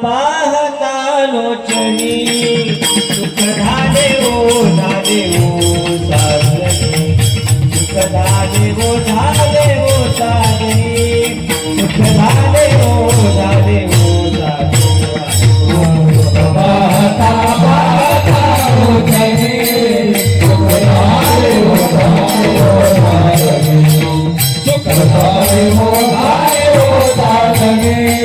पाहता लोचनी सुख झाले हो साजनी सुख झाले हो साजनी सुख झाले हो साजनी पाहता लोचनी सुख झाले हो साजनी सुख झाले हो साजनी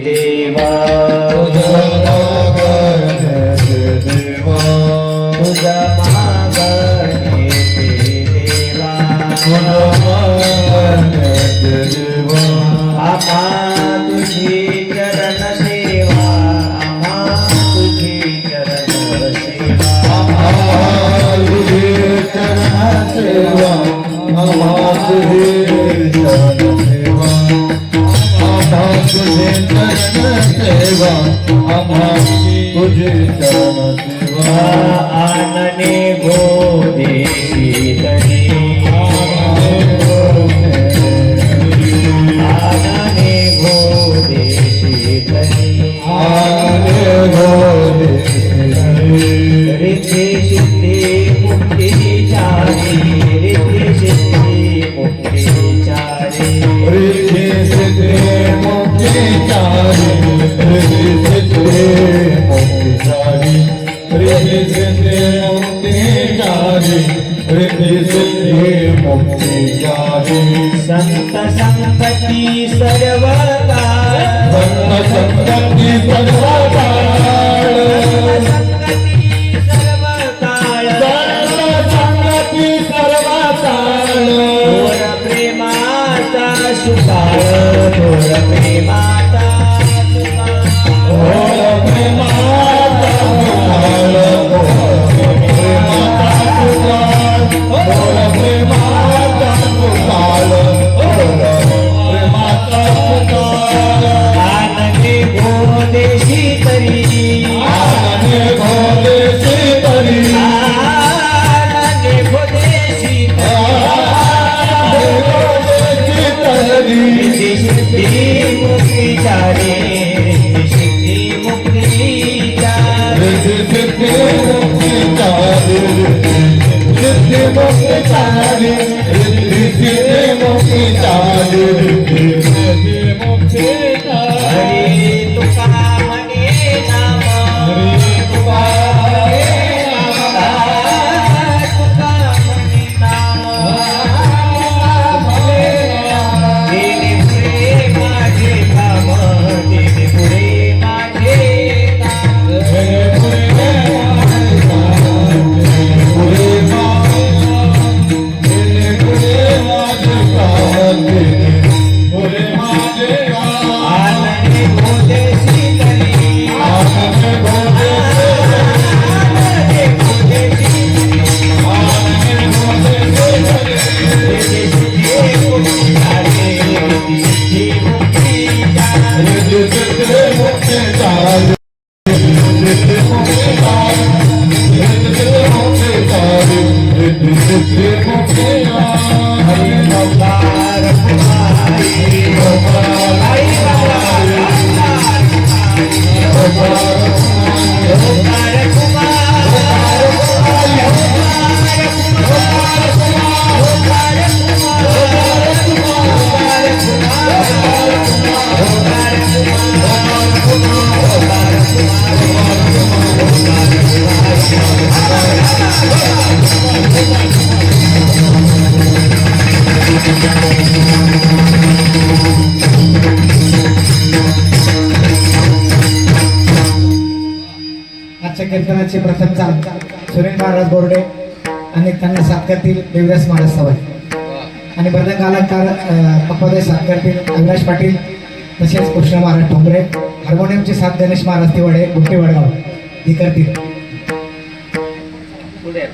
देवा तुझा मागणे देवा आम्हा तुझी चरण सेवा आम्हा तुझी चरण सेवा तुझे चरण सेवा आम्हा तुझे चरण सेवा आम्हा तुझे चरण सेवा आम्हा तुझे चरण सेवा आनने गोदे शीतली आनने गोदे शीतली रिद्धि सिद्धि मुक्ति चारी रिद्धि सिद्धि मुक्ति चारी रिद्धि सिद्धि मुक्ति चारी रिद्धि सिद्धि मुक्ति चारी रिद्धि सिद्धि मुक्ति चारी रिद्धि सिद्धि मुक्ति चारी संत संपत्ति सर्वदा संत संपत्ति सर्वकाळ संगती सर्वकाळ संगती सर्वकाळ थोर प्रेमाचा सुकाळ थोर प्रेमाचा ओळ प्रेमाचा सुकाळ ओळ प्रेमाचा सुकाळ प्रेमाचा सुकाळ आनंदे गोदेशी तरी आनंदे घोडेशी तरी आनंदे गोदेशी आनंदे घोडेशी तरी रिद्धि सिद्धि मुक्ती चारी रिद्धि सिद्धि मुक्ती चारी रिद्धि सिद्धि मुक्ति चारी रिद्धि मुक्ति चारी रिद्धि सिद्धि मुक्ति चारी रिद्धि सिद्धि मुक्ति चारी हरी तुका म्हणे नाम तुका म्हणे नाम देणे पुढे माझे काम देणे पुढे माझे काम आनंदे गोदेशी तरी आनंदे गोदेशी रिद्धि सिद्धि मुक्ती चारी रिद्धि सिद्धि मुक्ती चारी हरि अवतार कुमारी हरि अवतार आजच्या कीर्तनाचे प्रथम चाल सुरेश महाराज बोर्डे आणि त्यांना साथ करतील देवदास महाराज सवाई आणि मृदंग अलंकार पखवादे साथ करतील अविनाश पाटील तसेच कृष्ण महाराज ठोंबरे हार्मोनियमची साथ गणेश महाराज तिवडे गुट्टी वडगाव ही करतील. पुढे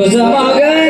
तुझं मागणे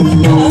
Thank you.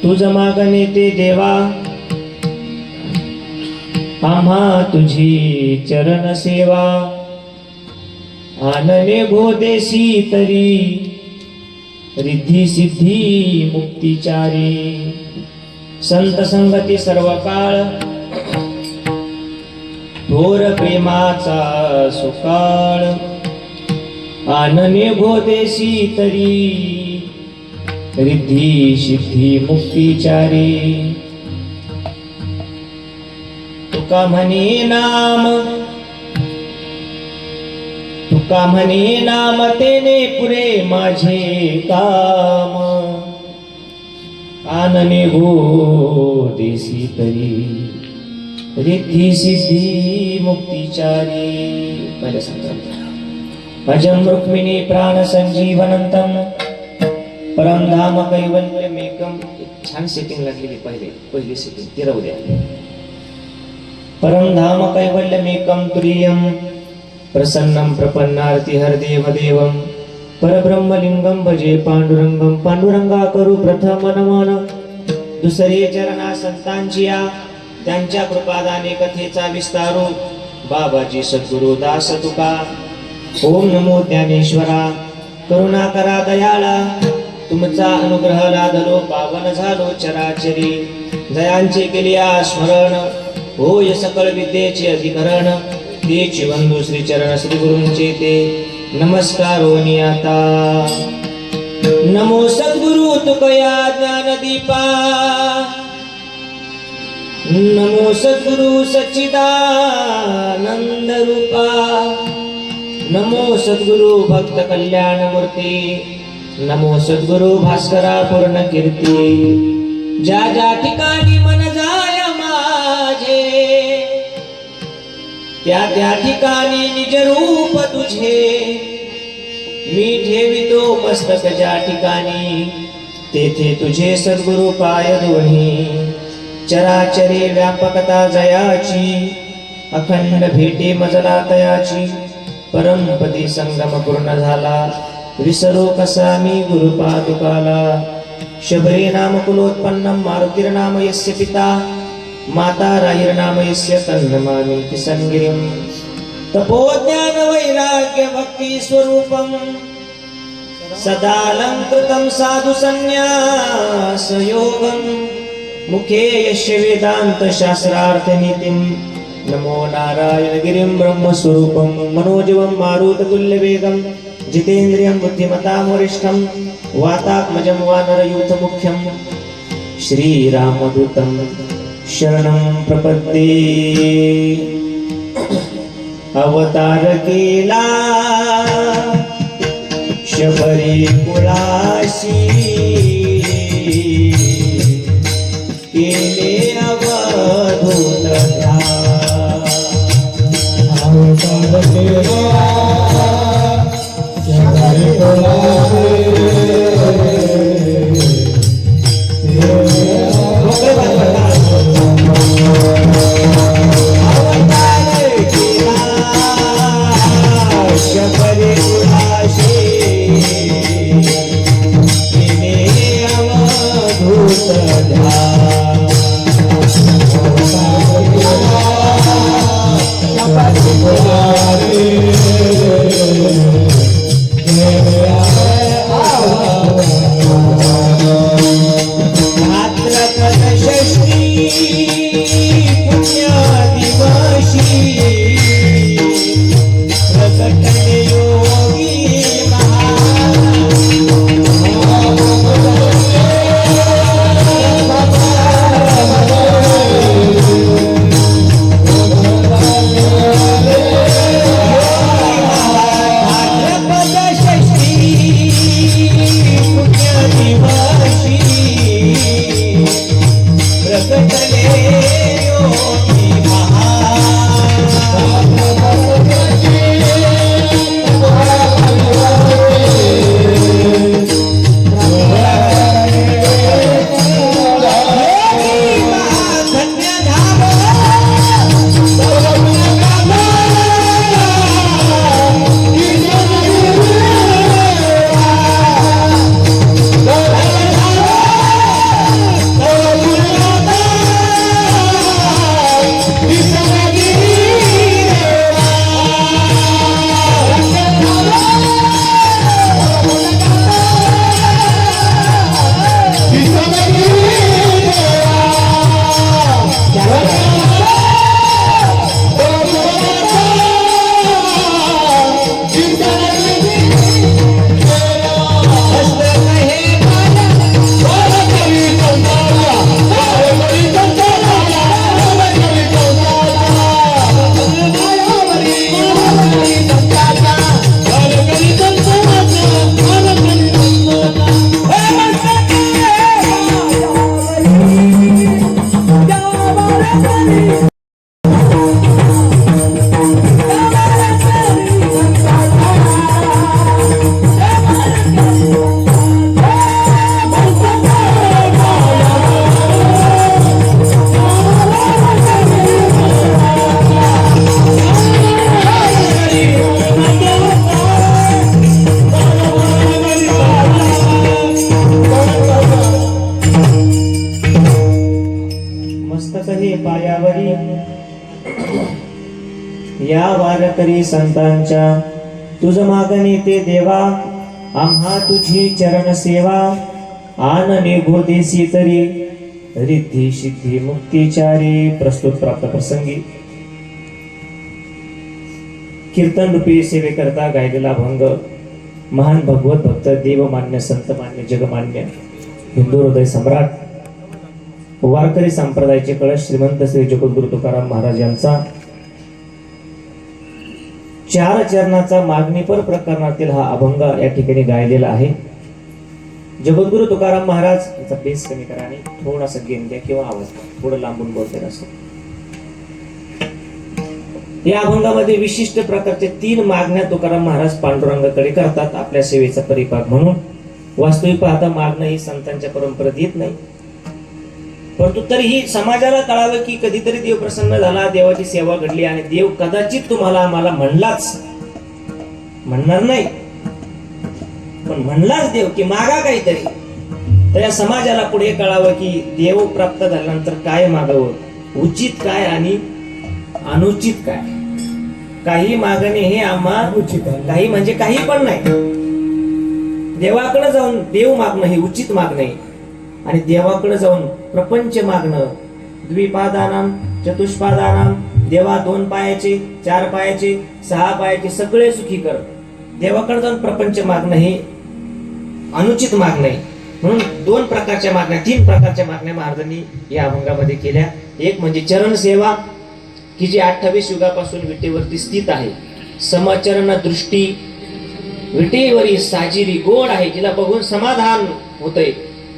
तुझ मागणे ते देवा आम्हा तुझी चरण सेवा आनने गोदेशी तरी रिद्धी सिद्धी मुक्तिचारी संत संगती सर्व काळ थोर प्रेमाचा सुकाळ आनने गोदेशी तरी रिद्धी सिद्धी मुक्तिचारी तुका म्हणे नाम तेने पुरे माझे काम आनने हो देसी तरी रिद्धी सिद्धी मुक्तिचारी पहिल्या सांगा अजम रुक्मिणी प्राण संजीवनंतम परमधाम कैवल्यमेकम छान सेटिंग लागलेली पहिली सेटिंग ती राहू द्या परमधाम कैवल्यमेकम तुरीयम प्रसन्नम प्रपन्नार्ति हरदेव देवम परब्रह्मलिंगम भजे पांडुरंगम पांडुरंगा करू प्रथम नमन दुसरे चरणा संतांची या त्यांच्या कृपादाने कथेचा विस्तारू बाबाजी सद्गुरु दास तुका ओम नमो ज्ञानेश्वरा करुणा करा दयाळा तुमचा अनुग्रह लादलो पावन झालो चराचरी जयांचे केले स्मरण होय सकळ विद्येचे अधिकरण तेची बंधू श्री चरण श्री गुरूंचे ते नमस्कार होनी आता नमो सद्गुरु तुकया ज्ञानदीपा नमो सद्गुरु सच्चिदानंद रूपा नमो सद्गुरु भक्त कल्याण मूर्ती नमो सद्गुरु भास्करा पूर्ण कीर्ती ज्या ज्या ठिकाणी मन जाय माझे त्या त्या ठिकाणी निज रूप तुझे मी ठेवितो मस्तक ज्या ठिकाणी तेथे तुझे सद्गुरु पाय दोन्ही चराचरे व्यापकता जयाची अखंड भेटे मजला तयाची परमपदी संगम पूर्ण झाला विसरो कसा मी गुरुपादुकाला शबरी नाम कुलोत्पन्नम मारुतिर्नाम यस्य पिता माता राहिर्नाम यस्य तन्नमामि किसंगिरिं तपोज्ञान वैराग्य भक्ति स्वरूपम सदालंकृतं साधु संन्यास योगम मुखे यस्य वेदांत शास्त्रार्थ नीतिं नमो नारायण गिरिं ब्रह्म स्वरूपम मनोजवं मारुततुल्य वेगं जितेन्द्रियं बुद्धिमतां वरिष्ठं वातात्मजं वानरयूथ मुख्यं श्रीरामदूतं शरणं प्रपद्ये अवतार केला शबरी कुळाशी केले अवधूत ध्यान अवतार केला शबरी शबरी कुळाशी केले हे पायावरी या वारकरी संतांच्या तुझ मागणे ते देवा आम्हा तुझी चरण सेवा आन निघो देसी तरी रिद्धी सिद्धी मुक्तीचारी. प्रस्तुत प्राप्त प्रसंगी कीर्तन रूपी सेवेकरता गायलेला भंग महान भगवत भक्त देवमान्य संतमान्य जगमान्य हिंदू हृदय सम्राट वारकरी संप्रदायाचे कळश श्रीमंत श्री जगद्गुरु तुकाराम महाराज यांचा 4 चरणाचा मागणीपर प्रकरणातील हा अभंग या ठिकाणी गायलेला आहे. जगद्गुरु तुकाराम महाराज याचा बेस कमी करा आणि थोडासा गेम द्या किंवा आवाज द्या, थोडं लांबून बोलते असं. या अभंगामध्ये विशिष्ट प्रकारचे 3 मागण्या तुकाराम महाराज पांडुरंगाकडे करतात आपल्या सेवेचा परिपाक म्हणून. वास्तविक पाहता मागणं ही संतांच्या परंपरेत येत नाही, परंतु तरीही समाजाला कळावं की कधीतरी देव प्रसन्न झाला, देवाची सेवा घडली आणि देव कदाचित तुम्हाला आम्हाला म्हणणार नाही पण म्हणलाच देव की मागा काहीतरी. तर या समाजाला पुढे कळावं की देव प्राप्त झाल्यानंतर काय मागावं, उचित काय आणि अनुचित काय. काही मागणे हे आम्हा उचित आहे, काही म्हणजे काही पण नाही. देवाकडे जाऊन देव मागणं हे उचित मागणं आहे आणि देवाकडे जाऊन प्रपंच मागणं द्विपादानाम चतुष्पादानाम देवा 2 पायाचे 4 पायाचे 6 पायाचे सगळे सुखी कर. देवाकडे जाऊन प्रपंच मागणं हे अनुचित मागणं आहे. म्हणून 2 प्रकारच्या मागण्या 3 प्रकारच्या मागण्या महाराजांनी या अभंगामध्ये केल्या. एक म्हणजे चरण सेवा की जी 28 युगापासून विटेवरती स्थित आहे. समचरण दृष्टी विटेवरी साजिरी गोड आहे, जिला बघून समाधान होतंय.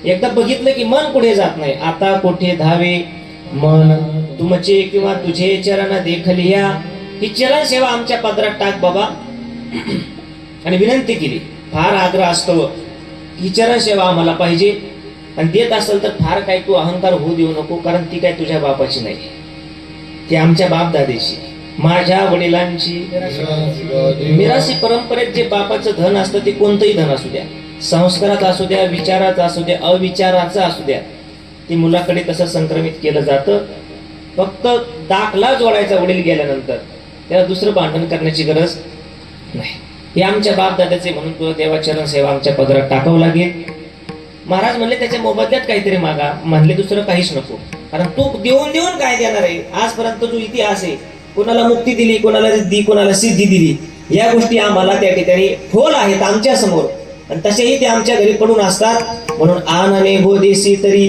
एकदा बघितलं की मन पुढे जात नाही. आता कोठे धावे मन तुमचे किंवा तुझे चरण देखलिया. ही चरण सेवा आमच्या पदरात टाक बाबा आणि विनंती केली. फार आग्रह असतो ही चरण सेवा आम्हाला पाहिजे आणि देत असेल तर फार काही तू अहंकार होऊ देऊ नको, कारण ती काय तुझ्या बापाची नाही, ती आमच्या बाप दादेची माझ्या वडिलांची मिरासी परंपरेत जे बापाचं धन असतं ते कोणतंही धन असू द्या, संस्काराचं असू द्या, विचाराचं असू द्या, अविचाराचं असू द्या, ते मुलाकडे कसं संक्रमित केलं जातं. फक्त दाखला जोडायचा वडील गेल्यानंतर, त्याला दुसरं भांडण करण्याची गरज नाही. हे आमच्या बाप दादाचे म्हणून तुला देवाचरण सेवा आमच्या पदरात टाकावं लागेल. महाराज म्हणले त्याच्या मोबदल्यात काहीतरी मागा. म्हणले दुसरं काहीच नको, कारण तू देऊन देऊन काय देणार आहे. आजपर्यंत जो इतिहास आहे, कोणाला मुक्ती दिली, कोणाला रिद्धी, कोणाला सिद्धी दिली, या गोष्टी आम्हाला त्या ठिकाणी फोल आहेत आमच्या समोर आणि तसेही ते आमच्या घरी पडून असतात. म्हणून आनने बोदेसी तरी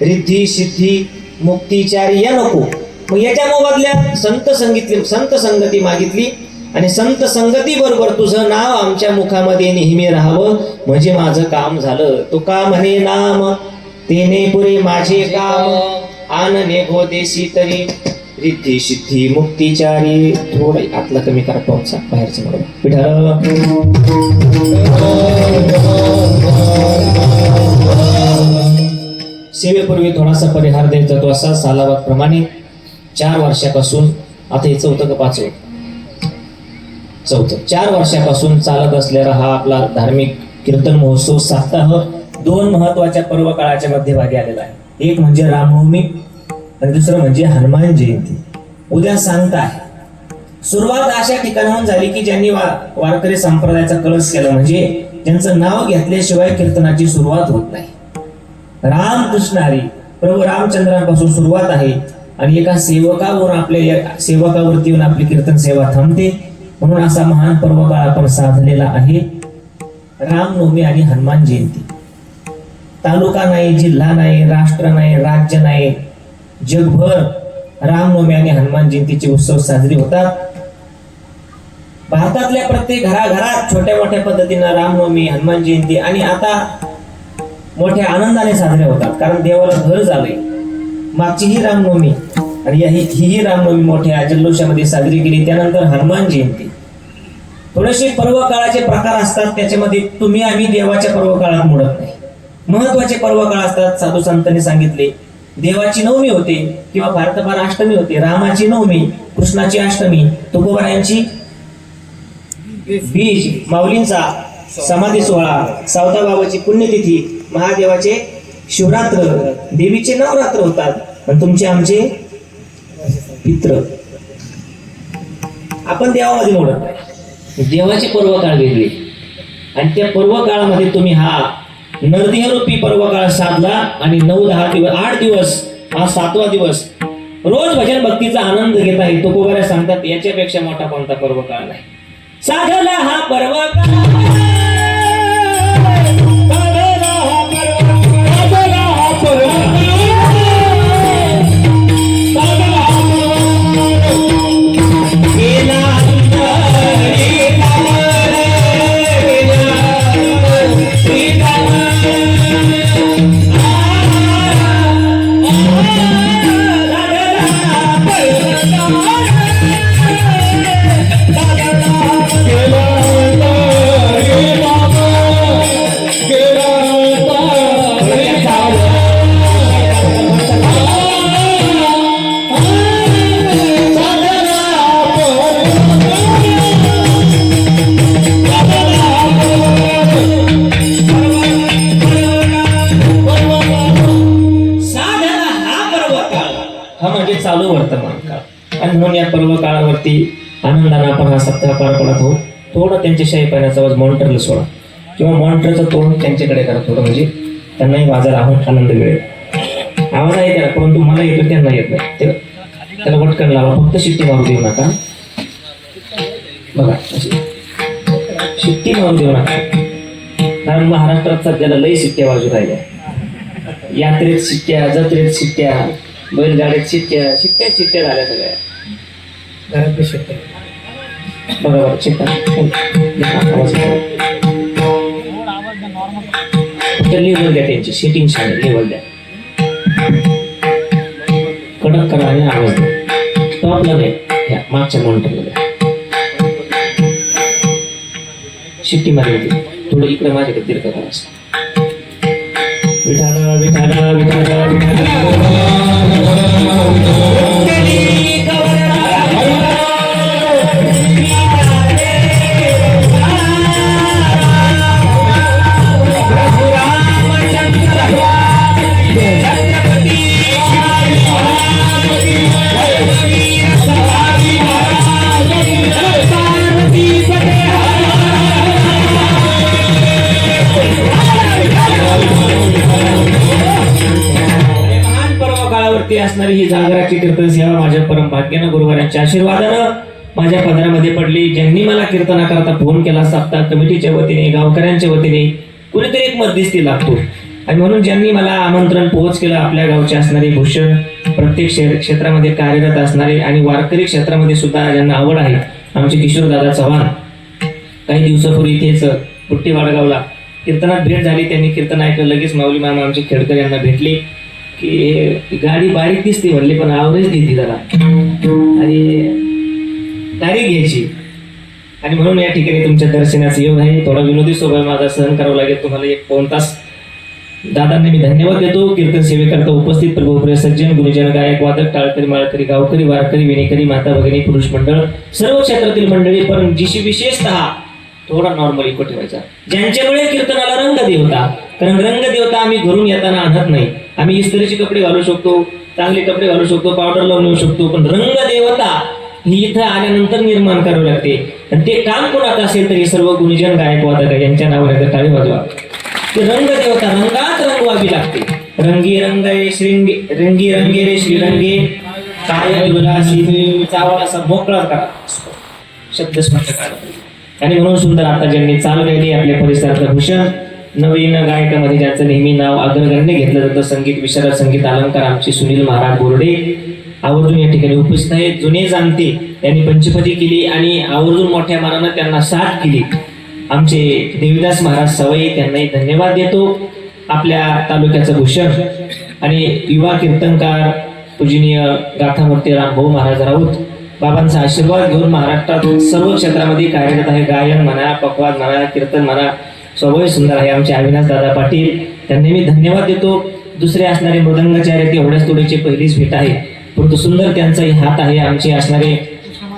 रिद्धी सिद्धी मुक्तीचारी या नको. मग याच्या मोबदल्यात संत संगती मागितली आणि संत संगती बरोबर तुझं नाव आमच्या मुखामध्ये नेहमी राहावं, म्हणजे माझं काम झालं. तुका म्हणे नाम तेने पुरे माझे काम, आनने बोदेसी तरी रिद्धी सिद्धी मुक्तीचारी. थोडं आतला कमी करा टोनचा बाहेरचं बरोबर. विठाल सेवेपूर्वी थोडासा परिहार द्यायचा तो असा सालाबाद प्रमाणे 4 वर्षापासून, आता हे 4थं का 5वं? 4थं. 4 वर्षापासून चालत असलेला हा आपला धार्मिक कीर्तन महोत्सव सप्ताह 2 महत्वाच्या पर्व काळाच्या मध्यभागी आलेला आहे. एक म्हणजे रामनवमी आणि दुसरं म्हणजे हनुमान जयंती. उद्या सांगता आहे. सुरुवात अशा ठिकाणाहून झाली की ज्यांनी वारकरी संप्रदायाचा कळस केला, म्हणजे ज्यांचं नाव घेतल्याशिवाय कीर्तनाची सुरुवात होत नाही. रामकृष्ण हरी प्रभू रामचंद्रांपासून सुरुवात आहे आणि एका सेवकावर आपल्या सेवकावरती येऊन आपली कीर्तन सेवा थांबते. म्हणून असा महान पर्व काळ आपण साधलेला आहे. रामनवमी आणि हनुमान जयंती. तालुका नाही, जिल्हा नाही, राष्ट्र नाही, राज्य नाही, जगभर रामनवमी आणि हनुमान जयंतीचे उत्सव साजरे होतात. भारतातल्या प्रत्येक घराघरात छोट्या मोठ्या पद्धतीनं रामनवमी, हनुमान जयंती आणि आता मोठ्या आनंदाने साजरे होतात, कारण देवाला घर झालंय. मागची ही रामनवमी आणि ही रामनवमी मोठ्या जल्लोषामध्ये साजरी केली. त्यानंतर हनुमान जयंती. थोडेसे पर्व काळाचे प्रकार असतात, त्याच्यामध्ये तुम्ही आम्ही देवाच्या पर्व काळात मोडत नाही. महत्वाचे पर्व काळ असतात. साधू संतांनी सांगितले, देवाची नवमी होते किंवा फार अष्टमी होते, रामाची नवमी, कृष्णाची अष्टमी, तुकोबारायांची बीज, माऊलींचा समाधी सोहळा, सावता बाबाची पुण्यतिथी, महादेवाचे शिवरात्र, देवीचे नवरात्र होतात आणि तुमचे आमचे पित्र. आपण देवामध्ये मोडत नाही. देवाची पर्व काळ वेगळी आणि त्या पर्व काळामध्ये तुम्ही हा नरदेहरूपी पर्व काळ साधला आणि 9-10 दिवस 8 दिवस हा 7वा दिवस रोज भजन भक्तीचा आनंद घेता येईल. तुकोबाऱ्या सांगतात याच्यापेक्षा मोठा कोणता पर्व काळ नाही. साधला हा पर्व चालू वर्तमान काळ आणि म्हणून या पर्व काळावरती आनंदाने आपण हा सप्ताह पार पडत आहोत. थोडं त्यांच्या शाही पाण्याचा आवाज मॉनिटरला सोडा किंवा मॉनिटरचं तोंड त्यांच्याकडे करा थोडं, म्हणजे त्यांनाही माझा आनंद मिळेल. आवाज आहे त्याला, परंतु मला येतो त्यांना येत नाही. त्याला वटकन लावा, फक्त शिट्टी मारू देऊ नका. बघा अशी शिट्टी मारू देऊ नका, कारण महाराष्ट्रात सध्याला लई शिट्ट्या वाजू राहिल्या. यात्रेत शिट्ट्या, जत्रेत शिट्ट्या, बैलगाड्यात शिट्ट्या शिट्ट्या झाल्या सगळ्या. घरात बी शिट्ट्या. बघा बघा शिट्ट्या लेवल द्या, त्यांची सेटिंग छान लेवल द्या, कडक करा आणि आवाज द्या. टॉपला नाही, ह्या मागच्या मॉनिटरला द्या. शिट्टी मारली होती थोडं इकडे माझ्याकडे दीर्घ करा. विठाला विठाला विठाला विठाला असणारी ही जागराची कीर्तन सेवा माझ्या परम भाग्यानं गुरुवारांच्या आशीर्वादानं माझ्या पदरामध्ये पडली. ज्यांनी मला कीर्तनाकरता फोन केला, सप्ताह कमिटीच्या वतीने, गावकऱ्यांच्या वतीने कुणीतरी एक मध्यस्थी लागतो आणि म्हणून ज्यांनी मला आमंत्रण पोहोच केलं, आपल्या गावचे असणारे भूषण, प्रत्येक क्षेत्रामध्ये कार्यरत असणारे आणि वारकरी क्षेत्रामध्ये सुद्धा ज्यांना आवड आहे, आमचे किशोरदादा चव्हाण काही दिवसापूर्वी इथेच पुट्टी वाडगावला कीर्तनात भेट झाली. त्यांनी कीर्तन ऐकलं, लगेच माऊली मामा आमचे खेडकर यांना भेटले की गाडी बारीक दिसते म्हणले, पण आवरेज देते जरा आणि तारीख घ्यायची. आणि म्हणून या ठिकाणी तुमच्या दर्शनाचा योग आहे. थोडा विनोदी स्वभाव माझा सहन करावा लागेल तुम्हाला. 1-2 तास दादांना मी धन्यवाद देतो. कीर्तन सेवेकरता उपस्थित प्रभुप्रिय सज्जन, गुरुजन, गायक, वादक, टाळकरी, माळकरी, गावकरी, वारकरी, विणेकरी, माता भगिनी, पुरुष मंडळ, सर्व क्षेत्रातील मंडळी, पण विशेषतः थोडा नॉर्मल इको ठेवायचा. ज्यांच्यामुळे कीर्तनाला रंग देवता, कारण रंग देवता आम्ही घरून येताना आणत नाही. आम्ही इस्त्रीचे कपडे घालू शकतो, चांगले कपडे घालू शकतो, पावडर लावून येऊ शकतो, पण रंग देवता ही इथं आल्यानंतर निर्माण करावी लागते. आणि ते काम कोणाचं असेल तरी सर्व गुरुजन, गायक, वादक यांच्या नावाने टाळी वाजवा. ते रंग देवता रंगात रंगवावी लागते. रंगी रंगे श्रींगे, रंगी रंगे रे श्रीरंगे, काय विलासी चावड असा मोकळा करा, शब्द स्पष्ट करा. आणि म्हणून सुंदर आता ज्यांनी चालवलेली आपल्या परिसरातलं भूषण, नवीन गायकामध्ये ज्याचं नेहमी नाव अग्रगण्य घेतलं जातं, संगीत विशारद, संगीत अलंकार आमचे सुनील महाराज बोर्डे आवर्जून या ठिकाणी उपस्थित आहेत. जुने जाणते त्यांनी पंचपदी केली आणि आवर्जून मोठ्या मानानं त्यांना साथ केली. आमचे देवीदास महाराज सवई, त्यांनाही धन्यवाद देतो. आपल्या तालुक्याचं भूषण आणि युवा कीर्तनकार पूजनीय गाथामूर्ती रामभाऊ महाराज राऊत, बाबांचा आशीर्वाद घेऊन महाराष्ट्रात सर्व क्षेत्रामध्ये कार्यरत आहे. गायन म्हणा, पकवाद म्हणा, कीर्तन म्हणा, स्वभाव सुंदर आहे. आमचे अविनाश दादा पाटील, त्यांनी मी धन्यवाद देतो. दुसरे असणारे मृदंगाचार्य, ते एवढ्याच तोडीची पहिलीच भेट आहे, परंतु सुंदर त्यांचाही हात आहे. आमचे असणारे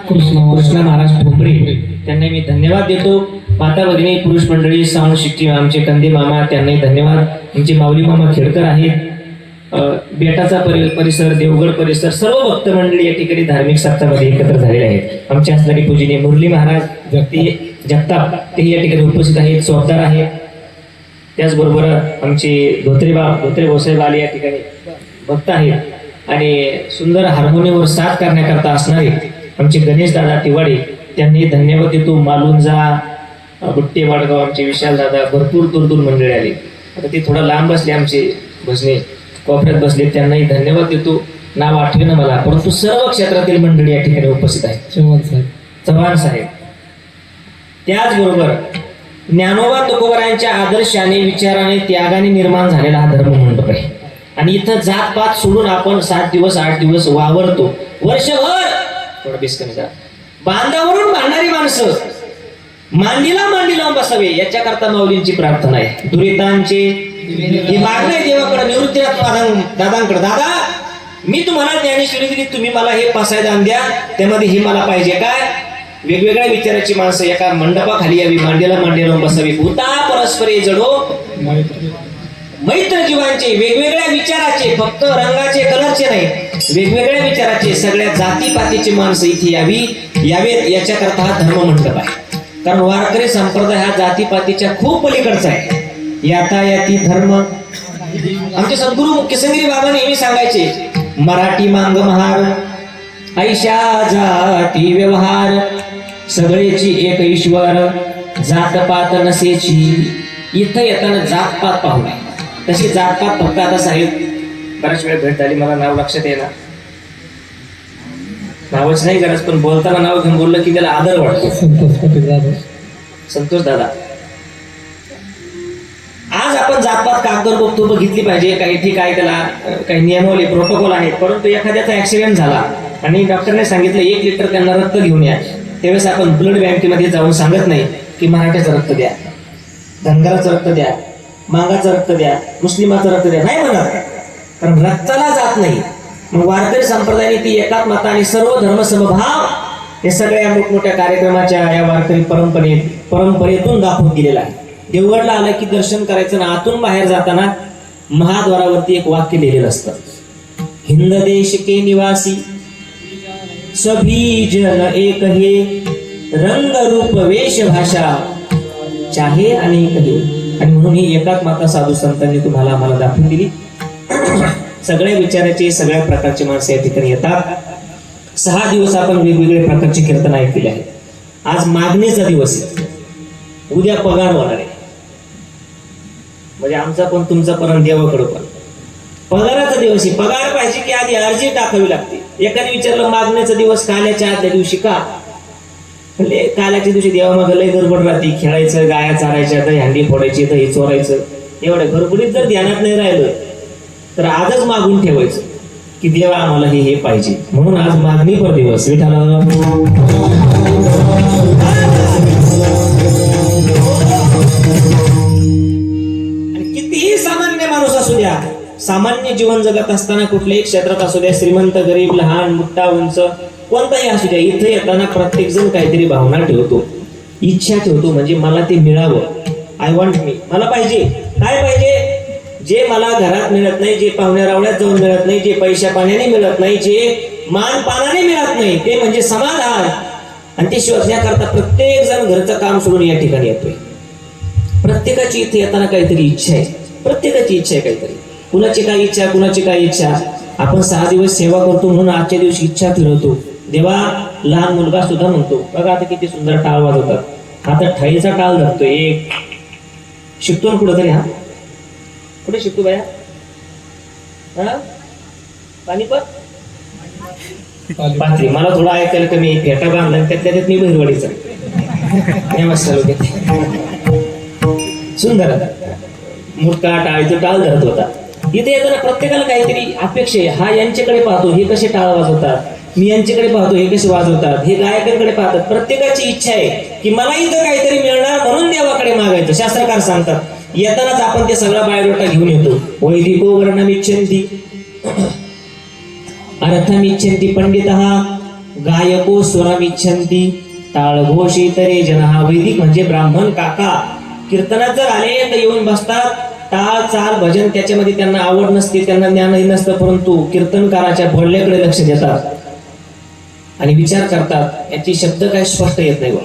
कृष्ण महाराज ठोपरे, त्यांना मी धन्यवाद देतो. माता भगिनी, पुरुष मंडळी, साऊंड शिट्टी आमचे कंदे मामा, त्यांनाही धन्यवाद. आमचे माऊली मामा खेडकर आहेत, बेटाचा परिसर, देवगड परिसर, सर्व भक्त मंडळी या ठिकाणी धार्मिक सप्ताहामध्ये एकत्र झालेले आहेत. आमचे असणारे पूजनीय मुरली महाराज जगताप ते या ठिकाणी उपस्थित आहेत, स्वागतार आहेत. त्याचबरोबर आमचे धोत्रे भाऊसाहेब आले या ठिकाणी भक्त आहेत. आणि सुंदर हार्मोनियमवर साथ करण्याकरता असणारे आमचे गणेश दादा तिवाडे, त्यांनी धन्यवाद देतो. मालुंजा, बुट्टे, वाडगाव आमचे विशाल दादा, भरपूर दूर मंडळी आले. आता ते थोडा लांब बसले, आमचे भजने कोपऱ्यात बसले, त्यांनाही धन्यवाद देतो. नाव आठवेना मला, परंतु सर्व क्षेत्रातील मंडळी या ठिकाणी उपस्थित आहेत. चव्हाण साहेब. त्याचबरोबर ज्ञानोबा तुकोबरायांच्या आदर्शाने, विचाराने, त्यागाने निर्माण झालेला हा धर्म मंडप आहे. आणि इथं जातपात सोडून आपण 7 दिवस 8 दिवस वावरतो. वर्षभर थोडं बेसकमी जा, बांधावरून भांडणारी माणसं मांडीला मांडी लावून बसावे याच्याकरता माऊलींची प्रार्थना आहे. दुरितांचे ही मागणी आहे देवाकडे, निवृत्तीनाथ दादांकडे. दादा, मी तुम्हाला ज्ञानेश्वरी दिली, तुम्ही मला हे पासायदान द्या, त्यामध्ये हे मला पाहिजे. काय वेगवेगळ्या विचाराची माणसं एका मंडपाखाली यावी, मांडीला मांडी लावून बसावी. भूता परस्परे जडो मैत्र जीवांचे, वेगवेगळ्या विचाराचे, फक्त रंगाचे कलरचे नाही, वेगवेगळ्या विचाराचे, सगळ्या जातीपातीची माणसं इथे यावेत याच्याकरता हा धर्म मंडप आहे. कारण वारकरी संप्रदाय हा जातीपातीच्या खूप पलीकडचा आहे. यातायाती धर्म. आमचे सद्गुरू मुख्यसंगिरी बाबा नेहमी सांगायचे, मराठी मांग महार, ऐशा जाती व्यवहार, सगळेची एक ईश्वर, जातपात नसेची. इथं येताना जातपात पाहू नये. तशी जातपात फक्त आता साहेब बऱ्याच वेळ भेट झाली, मला नाव लक्षात येणार, नावच नाही गरज, पण बोलताना नाव घेऊन बोललं की त्याला आदर वाटतो. संतोष दादा. आज आपण जातपात कागदर बघतो, बघितली पाहिजे. काही ठीक आहे, त्याला काही नियमावली प्रोटोकॉल आहेत. परंतु एखाद्याचा ऍक्सिडेंट झाला आणि डॉक्टरने सांगितलं 1 लिटर त्यांना रक्त घेऊन या, त्यावेळेस आपण ब्लड बँकेमध्ये जाऊन सांगत नाही की मराठ्याचं रक्त द्या, धनगराचं रक्त द्या, मांगाचं रक्त द्या, मुस्लिमाचं रक्त द्या, नाही म्हणत. कारण रक्ताला जात नाही. मग वारकरी संप्रदायाने ती एकात्मता आणि सर्व धर्म समभाव हे सगळ्या मोठमोठ्या कार्यक्रमाच्या या वारकरी परंपरेतून दाखवून दिलेला आहे. देवगडला आलं की दर्शन करायचं ना, आतून बाहेर जाताना महाद्वारावरती एक वाक्य लिहिलेलं असतं, हिंद देश के निवासी सभी जन एक हे, रंग रूप वेश भाषा चाहे अनेक हे. आणि म्हणून ही एकात्मता साधू संतांनी तुम्हाला आम्हाला दाखवून दिली. सगळ्या विचाराचे, सगळ्या प्रकारचे माणसं या ठिकाणी येतात. 6 दिवस आपण वेगवेगळे प्रकारचे कीर्तन ऐकले आहेत. आज मागणीचा दिवस आहे, उद्या पगार होणार आहे. म्हणजे आमचा पण तुमचा पण देवाकडं पण पगाराचा दिवस आहे. पगार पाहिजे की आधी अर्जी टाकावी लागते. एकाने विचारलं मागण्याचा दिवस काल्याच्या आदल्या दिवशी का? म्हणजे काल्याच्या दिवशी देवामागं लय गडबड राहते, खेळायचं, गाया चारायच्या, दही हंडी फोडायची, दही चोरायचं. एवढ्या गडबडीत जर ध्यानात नाही राहिलं तर आजच मागून ठेवायचं की देवा आम्हाला हे पाहिजे. म्हणून आज मागणी पर दिवस. विठाला आणि कितीही सामान्य माणूस असू द्या, सामान्य जीवन जगत असताना कुठल्याही क्षेत्रात असू द्या, श्रीमंत, गरीब, लहान, मोठा, उंच, कोणताही असू द्या, इथे येताना प्रत्येक जण काहीतरी भावना ठेवतो, इच्छा ठेवतो. म्हणजे मला ते मिळावं, आय वॉन्ट मी, मला पाहिजे. काय पाहिजे? जे मला घरात मिळत नाही, जे पाहुण्या रावण्यात जाऊन मिळत नाही, जे पैशा पाण्याने मिळत नाही, जे मान पानाने मिळत नाही, ते म्हणजे समाधान. आणि ते शोधण्याकरता प्रत्येक जण घरचं काम सोडून या ठिकाणी येतोय. प्रत्येकाची इथे येताना काहीतरी इच्छा आहे, प्रत्येकाची इच्छा आहे काहीतरी. कुणाची काय इच्छा, कुणाची काय इच्छा. आपण 6 दिवस सेवा करतो म्हणून आजच्या दिवशी इच्छा फिरवतो. देवा, लहान मुलगा सुद्धा म्हणतो, बघा आता किती सुंदर टाळ वाजवतात. हा तर ठाईचा टाळ धरतोय. एक शिकतो ना कुठं तरी. हा कुठे शिकतो बाया? हा पानिपत पात्री. मला थोडं ऐकायला कमी. फेटा बांधला त्यात मी बहिरवाडीचा सुंदर मोठा टाळीचा टाळ धरत होता. इथे येताना प्रत्येकाला काहीतरी अपेक्षा आहे. हा यांच्याकडे पाहतो, हे कसे टाळ वाजवतात, मी यांच्याकडे पाहतो, हे कसे वाजवतात, हे गायकांकडे पाहतात. प्रत्येकाची इच्छा आहे की मला इथं काहीतरी मिळणार म्हणून देवाकडे मागायचं. शास्त्रकार सांगतात. येतानाच आपण ते सगळा बायोडोटा घेऊन येतो. वैदिको वर्णमिच्छन्ति अर्थमिच्छन्ति पंडितः गायको स्वरमिच्छन्ति टाळघोषितरे जनः. वैदिक म्हणजे ब्राह्मण काका. कीर्तनात जर आले तर येऊन बसतात टाळ चाल भजन त्याच्यामध्ये त्यांना आवड नसते, त्यांना ज्ञानही नसतं, परंतु कीर्तनकाराच्या बोलण्याकडे लक्ष देतात आणि विचार करतात. याची शब्द काय स्पष्ट येत नाही बा,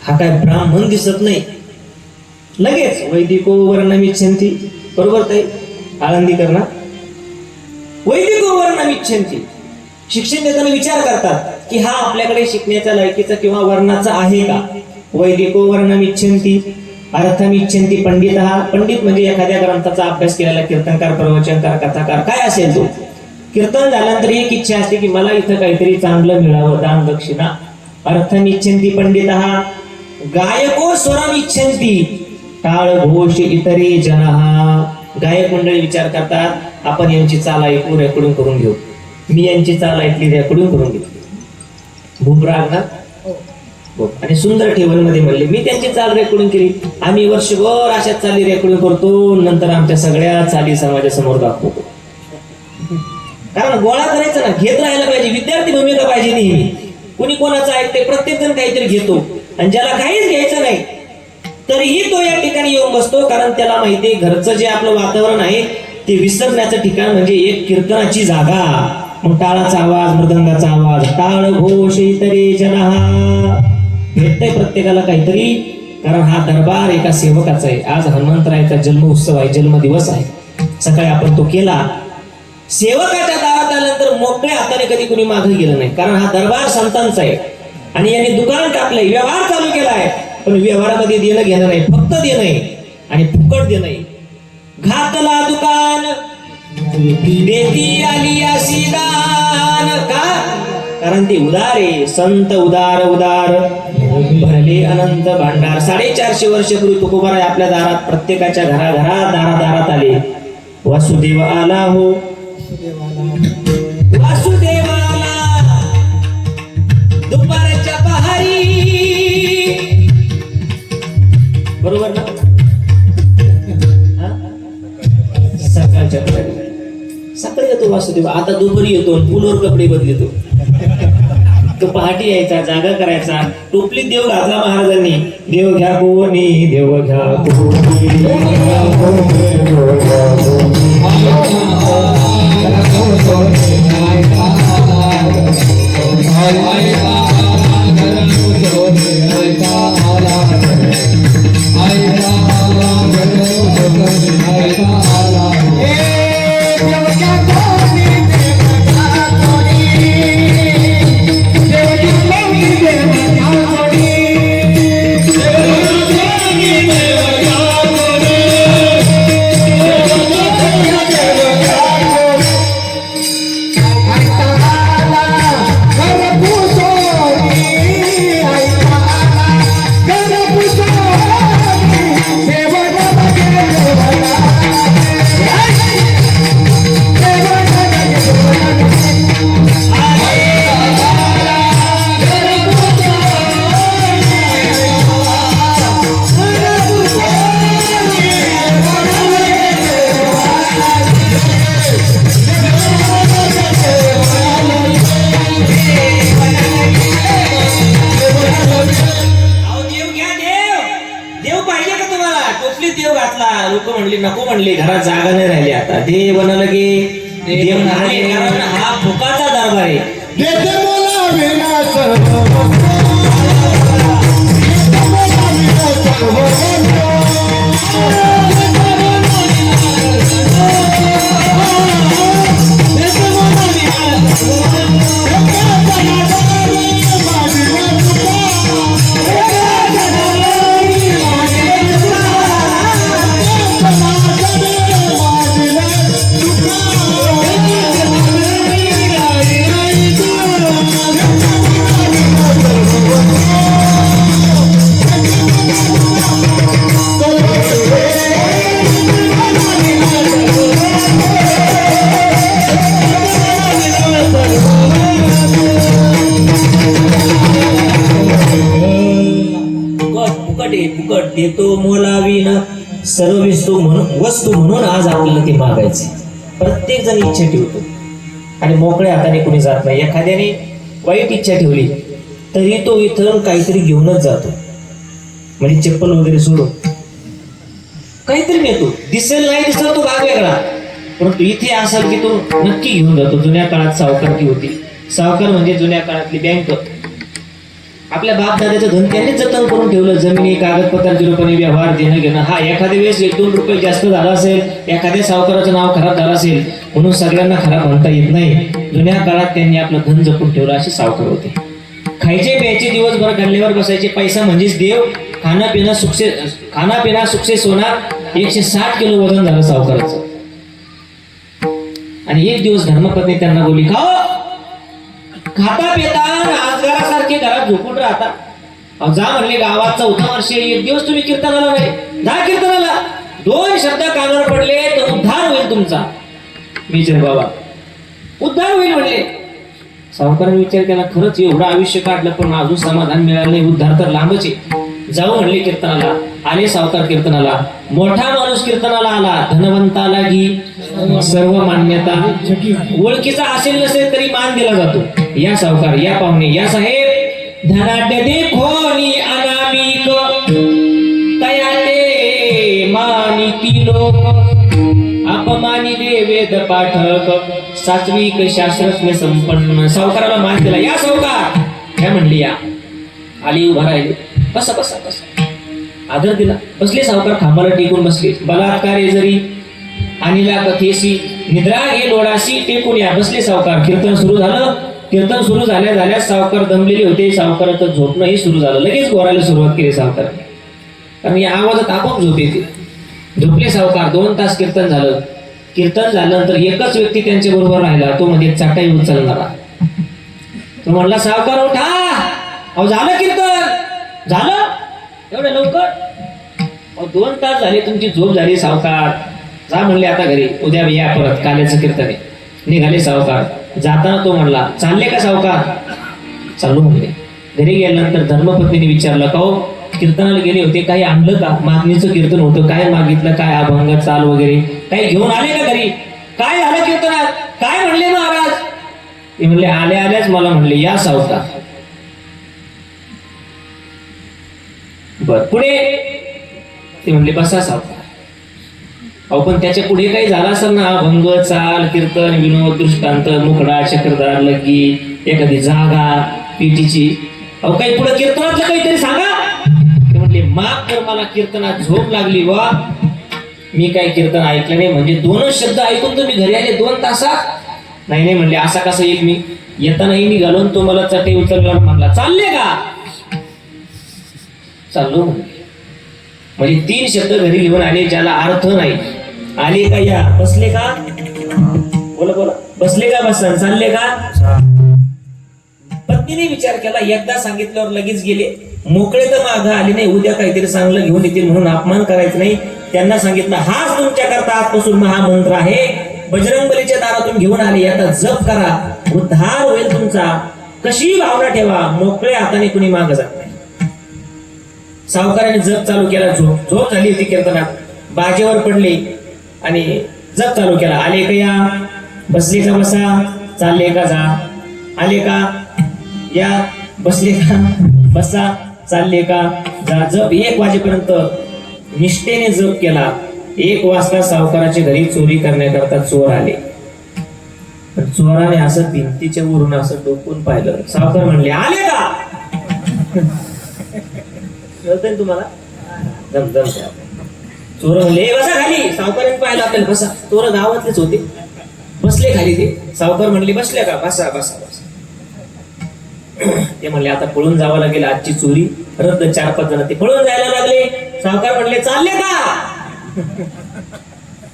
हा काय ब्राह्मण दिसत नाही. लगेच वैदिको वर्णमिच्छन्ति, बरोबर ताई आळंदीकर ना, वैदिको वर्णमिच्छन्ति. शिक्षण देताना विचार करतात की हा आपल्याकडे शिकण्याच्या लायकीचा किंवा वर्णाचा आहे का. वैदिको वर्णमिच्छन्ति अर्थमिच्छन्ति पंडितः. पंडित म्हणजे एखाद्या ग्रंथाचा अभ्यास केलेला कीर्तनकार, प्रवचनकार, कथाकार काय असेल तो. कीर्तन झाल्यानंतर एक इच्छा असते की मला इथं काहीतरी चांगलं मिळावं, दान दक्षिणा. अर्थमिच्छन्ति पंडितः. गायको स्वरमिच्छन्ति टाळ घोष इतरे जनः. गायक मंडळी विचार करतात आपण यांची चाल ऐकू रेकॉर्डिंग करून घेऊ. मी यांची चाल ऐकली रेकॉर्डिंग करून घेतली. भूमराग ना हो. आणि सुंदर टेबल मध्ये म्हणले मी त्यांची चाल रेकॉर्डिंग केली. आम्ही वर्षभर अशाच चाली रेकॉर्डिंग करतो, नंतर आमच्या सगळ्या चाली समाजासमोर दाखवतो. कारण गोळा करायचा ना, घेत राहायला पाहिजे. विद्यार्थी भूमिका पाहिजे नेहमी. कुणी कोणाचं ऐकते, प्रत्येक जण काहीतरी घेतो आणि ज्याला काहीच घ्यायचं नाही तरीही तो या ठिकाणी येऊन बसतो. कारण त्याला माहिती घरचं जे आपलं वातावरण आहे ते विसरण्याचं ठिकाण म्हणजे एक कीर्तनाची जागा. मग टाळाचा आवाज, मृदंगाचा आवाज, टाळ घोष इतरे जनः. भेटतंय प्रत्येकाला काहीतरी, कारण हा दरबार एका सेवकाचा आहे. आज हनुमंतरायाचा जन्म उत्सव आहे, जन्मदिवस आहे. सकाळी आपण तो केला. सेवकाच्या दारात आल्यानंतर मोकळ्या हाताने कधी कुणी मागे गेलं नाही, कारण हा दरबार संतांचा आहे. आणि यांनी दुकान टाकलंय, व्यवहार चालू केलाय, पण व्यवहारामध्ये देणं घेणं नाही, फक्त देणं आहे आणि फुकट देणं आहे. घातला दुकान देती आली अशी दान. का? कारण ते उदार आहे. संत उदार उदार भरले अनंत भांडार. 450 वर्षापूर्वी तुकोबाराय आपल्या दारात, प्रत्येकाच्या घराघरात दारादारात आले. वासुदेव आला हो, वासुदेव आला दुपारच्या पहारी. बरोबर ना. सकाळच्या पहारी, सकाळी येतो वासुदेव. आता दुपारी येतो, पुलवर कपडे बदलतो. तो पहाटी यायचा, जागा करायचा. टोपलीत देव घातला महाराजांनी. देव घ्या कोणी, देव घ्या कोणी. लोक म्हणले नको, म्हणले घरात जागा नाही राहिली. आता देव बनलं की देव नाही, कारण हा फुकाचा दरबार आहे. फुकट देतो मोलावीन सर्व वस्तू म्हणून आज आपल्याला ते मागायचे. प्रत्येक जण इच्छा ठेवतो आणि मोकळ्या हाताने कोणी जात नाही. एखाद्याने वाईट इच्छा ठेवली तरी तो इथं काहीतरी घेऊनच जातो, म्हणजे चप्पल वगैरे सोडून. काहीतरी नेतो, दिसेल नाही दिसेल तो भाग वेगळा, परंतु इथे असेल की तो नक्की घेऊन जातो. जुन्या काळात सावकारकी होती. सावकार म्हणजे जुन्या काळातली बँक. आपल्या बापदादाचं धन त्यांनीच जतन करून ठेवलं. जमिनी, कागदपत्रांचे रूपाने व्यवहार, देणं घेणं. हा एखाद्या वेळेस 1-2 रुपये जास्त झाला असेल, एखाद्या सावकाराचं नाव खराब झालं असेल, म्हणून सगळ्यांना खराब म्हणता येत नाही. जुन्या काळात त्यांनी आपलं धन जपून ठेवलं, असे सावकार होते. खायचे प्यायचे दिवसभर गल्ल्यावर बसायचे. पैसा म्हणजेच देव. खाना पिना सुक्सेस होणार. 160 किलो वजन झालं सावकाराचं. आणि एक दिवस धर्मपत्नी त्यांना बोलली, खाता पिता आजगारासारखे घरात झोपून राहता. अहो जा म्हणले, गावात 4थं वर्ष, एक दिवस तुम्ही कीर्तनाला नाही. जा कीर्तनाला. 2 शब्द कानावर पडले तर उद्धार होईल तुमचा. विजय बाबा उद्धार होईल म्हणले. सावकाराने विचार केला, खरंच एवढं आयुष्य काढलं पण अजून समाधान मिळालं नाही, उद्धार तर लांबच आहे. जाऊ म्हणले कीर्तनाला. आले सावकार कीर्तनाला. मोठा माणूस कीर्तनाला आला. धनवंताला घी सर्व मान्यता. ओळखीचा असेल नसेल तरी मान दिला जातो. या सावकार, या पाहुणे, या साहेब. धनाढ्य देखोनी अनामिक तयाते मानिती लोक. अपमानिले वेद पाठक सात्विक शास्त्रज्ञ संपन्न. सावकाराला मान दिला. या सावकार, काय म्हणली. या आली, उभा राहिली. बसा बसा बसा. आदर दिला. बसले सावकार, खांबाला टेकून बसले. बलात्कार जरी अनिला कथेशी निद्रा घे लोडाशी टेकून या. बसले सावकार. कीर्तन सुरू झालं. कीर्तन सुरू झाल्या सावकार दमलेले होते. सावकाराचं झोपणंही सुरू झालं. लगेच गोरायला सुरुवात केली सावकाराने, कारण या आवाजात आपोआप झोप येते. झोपले सावकार. 2 तास कीर्तन झालं. कीर्तन झाल्यानंतर एकच व्यक्ती त्यांच्या बरोबर राहिला. तो म्हणजे चाटाई उचलणारा. तो म्हणला, सावकार उठा. अहो झालं कीर्तन, झालं एवढं लवकर? अहो 2 तास झाले, तुमची झोप झाली सावकार. जा म्हणले आता घरी, उद्या या परत, काल्याचं कीर्तन आहे. निघाले सावकार. जाताना तो म्हणला, चालले का सावकार? चालू म्हणले. घरी गेल्यानंतर धर्मपत्नीने विचारलं, का हो कीर्तनाला गेले होते, काही आणलं का? मागणीचं कीर्तन होतं, काय मागितलं, काय अभंग चाल वगैरे काही घेऊन आले का घरी? काय झालं कीर्तनात? काय म्हणले महाराज? ते म्हणले, आल्याच मला म्हणले, या सावकार. बर, पुढे? ते म्हणले, बसा सावकार. अहो पण त्याच्या पुढे काही झाला असेल ना, अभंग चाल कीर्तन विनोद दृष्टांत मुखडा चक्रधार लग्गी एखादी जागा पिटीची. अहो काही पुढे कीर्तनातलं काहीतरी सांगा. ते म्हणले, माफ कर, मला कीर्तनात झोप लागली वा, मी काही कीर्तन ऐकलं नाही. म्हणजे 2च शब्द ऐकून तुम्ही घरी आले 2 तासात? नाही म्हणले, असा कसा येईल मी? येतानाही निघालो, तो मला चटई उचलल्यावर म्हणला, चालले का? चाललो म्हणजे 3 शब्द घरी लिहून आले, ज्याला अर्थ नाही. आले का? या. बसले का? बोला बोला. बसले का? बसा. चालले का? पत्नीने विचार केला. एकदा सांगितल्यावर लगेच गेले. मोकळे तर मागं आले नाही. उद्या काहीतरी चांगलं घेऊन येतील म्हणून अपमान करायचं नाही. त्यांना सांगितलं, हाच तुमच्याकरता आजपासून महामंत्र आहे. बजरंगबलीच्या दारातून घेऊन आले, आता जप करा, उद्धार होईल तुमचा. कशी भावना ठेवा, मोकळ्या हाताने कुणी मागं जात नाही. सावकाराने जप चालू केला. झोप झाली होती कीर्तनात. बाजेवर पडले आणि जप चालू केला. आले का? या. बसले का? बसा. चालले का? जा. आले का? या. बसले का? बसा. चालले का? जा. जप 1 वाजेपर्यंत निष्ठेने जप केला. 1 वाजता सावकाराच्या घरी चोरी करण्याकरता चोर आले. चोराने असं भिंतीच्या वरून असं डोकून पाहिलं. सावकार म्हणले, आले का? कळतंय तुम्हाला? जम चोर म्हणले, बसा खाली. सावकाराने पाहिलं आपल्याला. बसा. चोर गावातलेच होते. बसले खाली. ते सावकार म्हणले, बसले का? बसा बसा बसा. ते म्हणले, आता पळून जावं लागेल, आजची चोरी रद्द. 4-5 जण ते पळून जायला लागले. सावकार म्हणले, चालले का?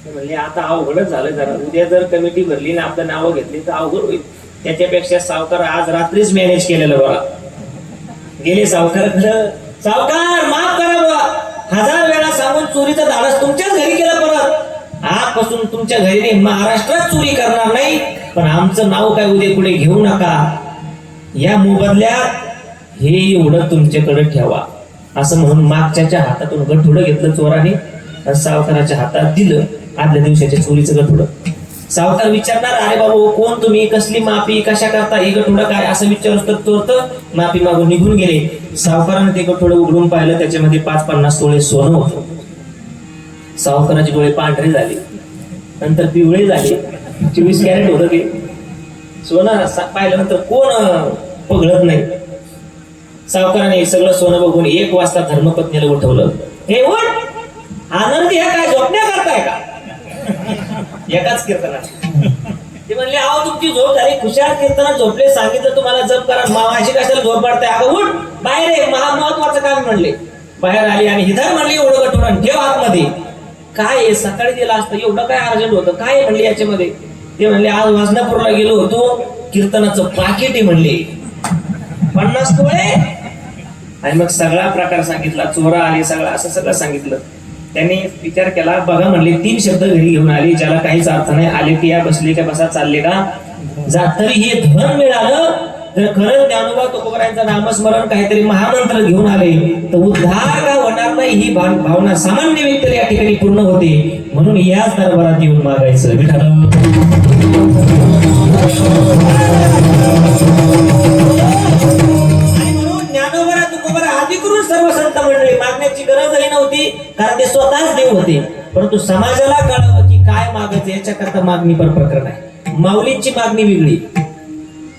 ते म्हणले, आता अवघडच झालं जरा. उद्या जर कमिटी भरली ना आपलं नावं घेतली तर अवघड होईल. त्याच्यापेक्षा सावकार आज रात्रीच मॅनेज केलेलं बघा. गेले सावकाराकडं. सावकार माफ करा बघा, 1000 वेळा सांगून चोरीचं धाडस तुमच्याच घरी केलं. परत आजपासून तुमच्या घरी नाही, महाराष्ट्रात चोरी करणार नाही. पण आमचं नाव काय उद्या पुढे घेऊ नका. या मोबदल्यात हे एवढं तुमच्याकडे ठेवा. असं म्हणून मागच्याच्या हातातून गठुडं घेतलं चोराने आणि सावकाराच्या हातात दिलं. आदल्या दिवसाच्या चोरीचं गठुडं. सावकार विचारणार, अरे बाबा कोण तुम्ही, कसली माफी, कशा करता, हे गठुडं काय, असं विचारत चोर तर माफी मागून निघून गेले. सावकाराने ते गठुडं उघडून पाहिलं. त्याच्यामध्ये 5-50 तोळे सोनं होतं. सावकाराचे डोळे पांढरे झाले, नंतर पिवळे झाले. 24 कॅरेट होतं ते सोनं. पाहिल्यानंतर कोण पगळत नाही. सावकाराने सगळं सोनं बघून 1 वाजता धर्मपत्नीला उठवलं. हे उठ, आनंद ह्या काय झोपण्या करताय का? एकाच कीर्तनात ते म्हणले, अहो तुमची झोप झाली, खुशाल कीर्तनात झोपले, सांगितलं तुम्हाला जप करा, मावाशी कशाला झोप पाडताय? अगं उठ, बाहेर आहे, महत्वाचं काम म्हणले. बाहेर आली आणि हिधर म्हणली, एवढं गटून ठेव आतमध्ये. काय आहे, सकाळी दिला असतं, एवढं काय अर्जंट होतं, काय म्हणले याच्यामध्ये? ते म्हणले, आज वाजनापूरला गेलो होतो, कीर्तनाचं पाकिट आहे म्हणले, 50 तोळे. आणि मग सगळा प्रकार सांगितला, चोरा आले, सगळं असं सगळं सांगितलं. त्यांनी विचार केला, बघा म्हणले 3 शब्द घरी घेऊन आले, ज्याला काहीच अर्थ नाही. आले की या, बसले का बसा, चालले का जा. तरी हे धन मिळालं. जर खरंच ज्ञानोबा तुकोबरायांचं नामस्मरण काहीतरी महामंत्र घेऊन आले तर उद्धार का होणार नाही, ही भावना सामान्य व्यक्तीला या ठिकाणी पूर्ण होते. म्हणून याच दरबारात येऊन मागायचं. विठ्ठल आधी करून सर्व संत मंडळी मागण्याची गरजही नव्हती, कारण ते स्वतःच देव होते. परंतु समाजाला कळावं की काय मागायचं, याच्याकरता मागणी पर प्रकरण आहे. माऊलींची मागणी वेगळी,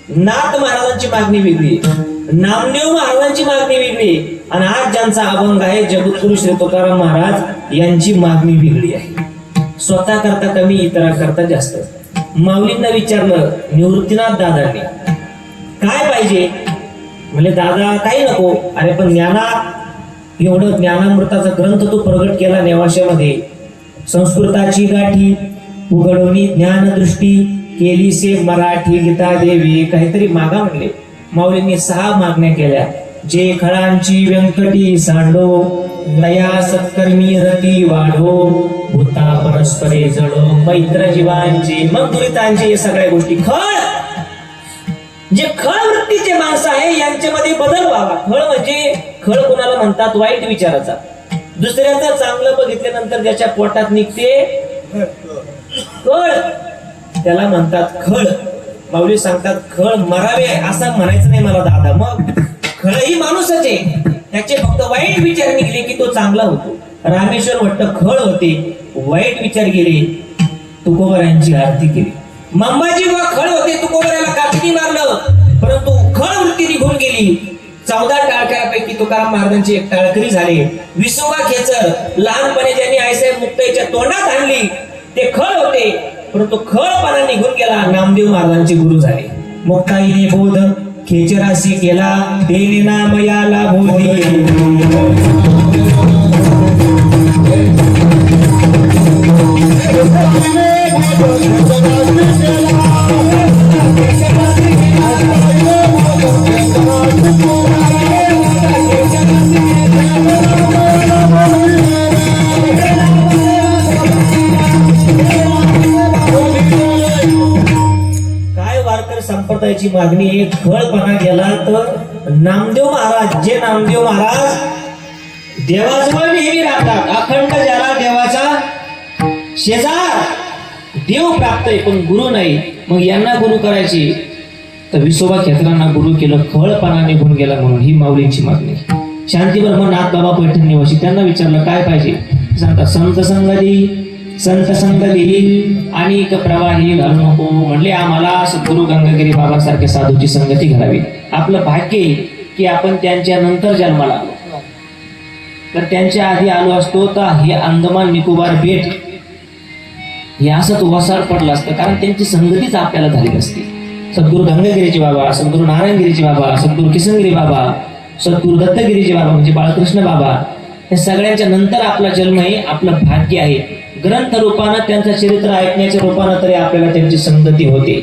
नाथ महाराजांची मागणी वेगळी, नामदेव महाराजांची मागणी वेगळी, आणि आज ज्यांचा अभंग आहे जगद्गुरु श्री तुकाराम महाराज यांची मागणी वेगळी आहे. स्वतः करता कमी, इतरा करता जास्त. माऊलींना विचारलं निवृत्तीनाथ दादांनी, काय पाहिजे? म्हणजे दादा काही नको. अरे पण ज्ञानात एवढं ज्ञानामृताचा ग्रंथ तू प्रगट केला नेवाशामध्ये, संस्कृताची गाठी उघडवणी ज्ञानदृष्टी केली से मराठी गीता देवी, काहीतरी मागा म्हणले. माऊलींनी 6 मागण्या केल्या. जे खळांची व्यंकटी सांडो, दया सत्कर्मी रती वाढो, भूता परस्परे जडो, मैत्र जीवांची मग दुरितांची, हे सगळ्या गोष्टी. खळ जे खळ वृत्तीचे माणसं आहे यांच्यामध्ये बदल व्हावा. खळ म्हणजे, खळ कोणाला म्हणतात? वाईट विचाराचा. दुसऱ्याचं चांगलं बघितल्यानंतर ज्याच्या पोटात निघते खळ, त्याला म्हणतात खळ. माऊली सांगतात खळ मरावे असं म्हणायचं नाही मला दादा. मग खळ ही माणूसच आहे, त्याचे फक्त वाईट विचार निघले की तो चांगला होतो. रामेश्वर भट्ट खळ होते, वाईट विचार गेले, तुकोबरायांची आरती केली. मंबाजी व खळ होते, तुकोबरायाला काठीने मारलं, परंतु खळ वृत्ती निघून गेली. 14 टाळकऱ्यापैकी तुकाराम महाराजांचे एक टाळकरी झाले. विसोबा खेचर लहानपणे ज्यांनी आईसाहेब मुक्ताईच्या तोंडात आणली ते खळ होते, परंतु खळपणा निघून गेला, नामदेव महाराजांचे गुरु झाले. मुक्ताईने बोध खेचराशी केला, तेने नामयाला बोधी. संप्रदायाची मागणी एक खळपणा गेला तर नामदेव महाराज, जे नामदेव महाराज देवाजवळ नेहमी राहतात, अखंड ज्याला देवाचा शेजार, देव प्राप्त आहे पण गुरु नाही, मग यांना गुरु करायची. तर विसोबा खेत्रांना गुरु केलं, खळपणा निघून गेला. म्हणून ही माऊलींची मागणी. शांती ब्रह्म नाथ बाबा पैठण निवासी, त्यांना विचारलं काय पाहिजे? सांगतात संत संगती, संत संत देईल आणि प्रवाही घालू नको. म्हणले आम्हाला सद्गुरु गंगागिरी बाबा सारख्या साधूची संगती घालावी. आपलं भाग्य की आपण त्यांच्या नंतर जन्माला आलो, तर त्यांच्या आधी आलो असतो तर हे अंदमान निकोबार बेट हे असंच वसाड पडलं असतं, कारण त्यांची संगतीच आपल्याला झाली असती. सद्गुरु गंगागिरीचे बाबा, सद्गुरु नारायणगिरीचे बाबा, सद्गुरु किसनगिरी बाबा, सद्गुरु दत्तगिरीचे बाबा म्हणजे बाळकृष्ण बाबा, या सगळ्यांच्या नंतर आपला जन्म आहे, आपलं भाग्य आहे. ग्रंथ रूपानं त्यांचं चरित्र ऐकण्याच्या रूपानं तरी आपल्याला त्यांची संगती होते.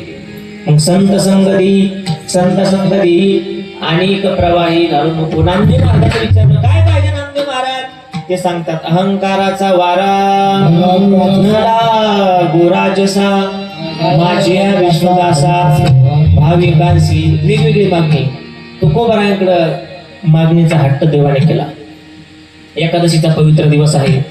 मग संत संगती, संत संगती आणि प्रवाही घालू नको. नामदेव महाराज विचारलं काय पाहिजे नामदेव महाराज? ते सांगतात अहंकाराचा वारा गोराजसा माझ्या विश्वदासा भाविकांशी. वेगवेगळी मागणी. तुकोबरायांकडं मागणीचा हट्ट देवाने केला. एकादशीचा पवित्र दिवस आहे,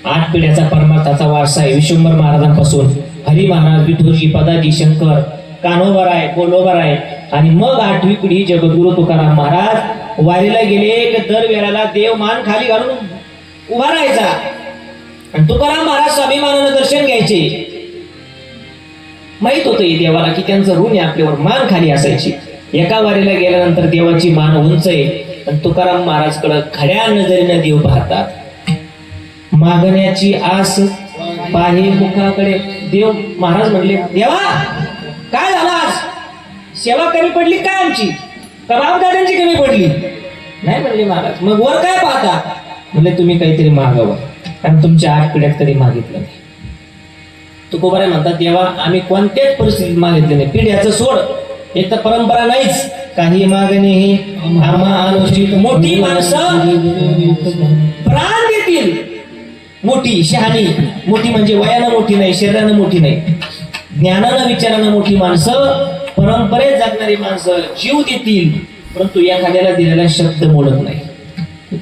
8 पिढ्याचा परमार्थाचा वारसा आहे. विश्वंभर महाराजांपासून हरी महाराज, विठोजी, पदाजी, शंकर, कान्होबराय, कोल्होबराय आणि मग 8वी पिढी जगद्गुरु तुकाराम महाराज वारीला गेले की दर वेळेला देव मान खाली घालून उभा राहायचा. आणि तुकाराम महाराज स्वाभिमानानं दर्शन घ्यायचे. माहित होतं हे देवाला की त्यांचं ऋण आहे आपल्यावर, मान खाली असायची. एका वारीला गेल्यानंतर देवाची मान उंच आहे, आणि तुकाराम महाराजकडे खड्या नजरेनं देव पाहतात. मागण्याची आस पाहे मुखाकडे. देव महाराज म्हणले, देवा काय झालं आज? सेवा कमी पडली काय आमची? कबाबदारांची कमी पडली? नाही म्हणले महाराज. मग वर काय पाहता? म्हणले तुम्ही काहीतरी मागावं, कारण तुमच्या 8 पिढ्यात कधी मागितलं नाही. तुकोबारे म्हणतात, देवा आम्ही कोणत्याच परिस्थितीत मागितले नाही. पिढ्याचं सोड, एक तर परंपरा नाहीच. काही मागणी ही आम्हा अनुचित. मोठी माणसं प्राण देतील. मोठी शहाणी, मोठी म्हणजे वयानं मोठी नाही, शरीरानं मोठी नाही, ज्ञानानं विचारानं मोठी माणसं, परंपरेत जगणारी माणसं जीव देतील, परंतु एखाद्याला दिलेला शब्द मोडत नाही.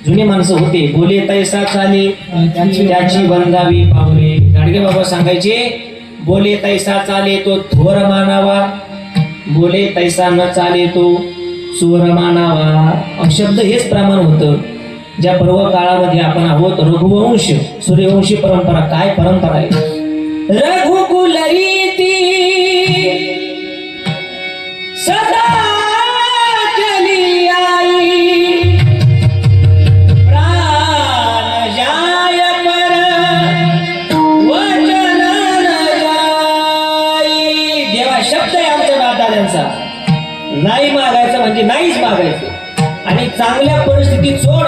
जुने माणसं होते, बोले तैसा चाले त्याची बंधावी पावले. गाडगे बाबा सांगायचे, बोले तैसा चाले तो थोर मानावा, बोले तैसा न चाले तो चोर मानावा. शब्द हेच प्रमाण होतं. ज्या पर्व काळामध्ये आपण आहोत, रघुवंश सूर्यवंशी परंपरा. काय परंपरा आहे? रघुकुल रीती सदा चली आई, प्राण जाय पर वचन न जाई. देवा शब्द आहे आमच्या दादांचा. नाही मागायचं म्हणजे नाहीच मागायचं. आणि चांगल्या परिस्थितीत सोड.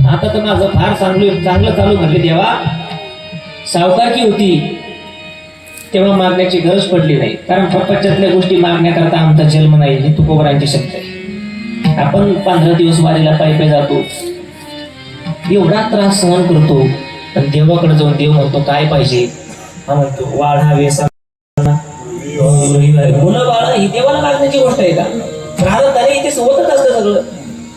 आता तर माझं फार चांगलं चालू म्हटले देवा. सावकारकी होती तेव्हा मागण्याची गरज पडली नाही, कारण प्रपंचातल्या गोष्टी मागण्याकरता आमचा जन्म नाही. हे तुकोबारांचे शब्द आहे. आपण 15 दिवस वारीला पायी जातो, एवढा त्रास सहन करतो, पण देवाकडे जाऊन देव म्हणतो काय पाहिजे? हा म्हणतो वाढा वेसा मुलं बाळ. ही देवाला मागण्याची गोष्ट आहे का? प्रारब्धाने इथे होतच असतं सगळं,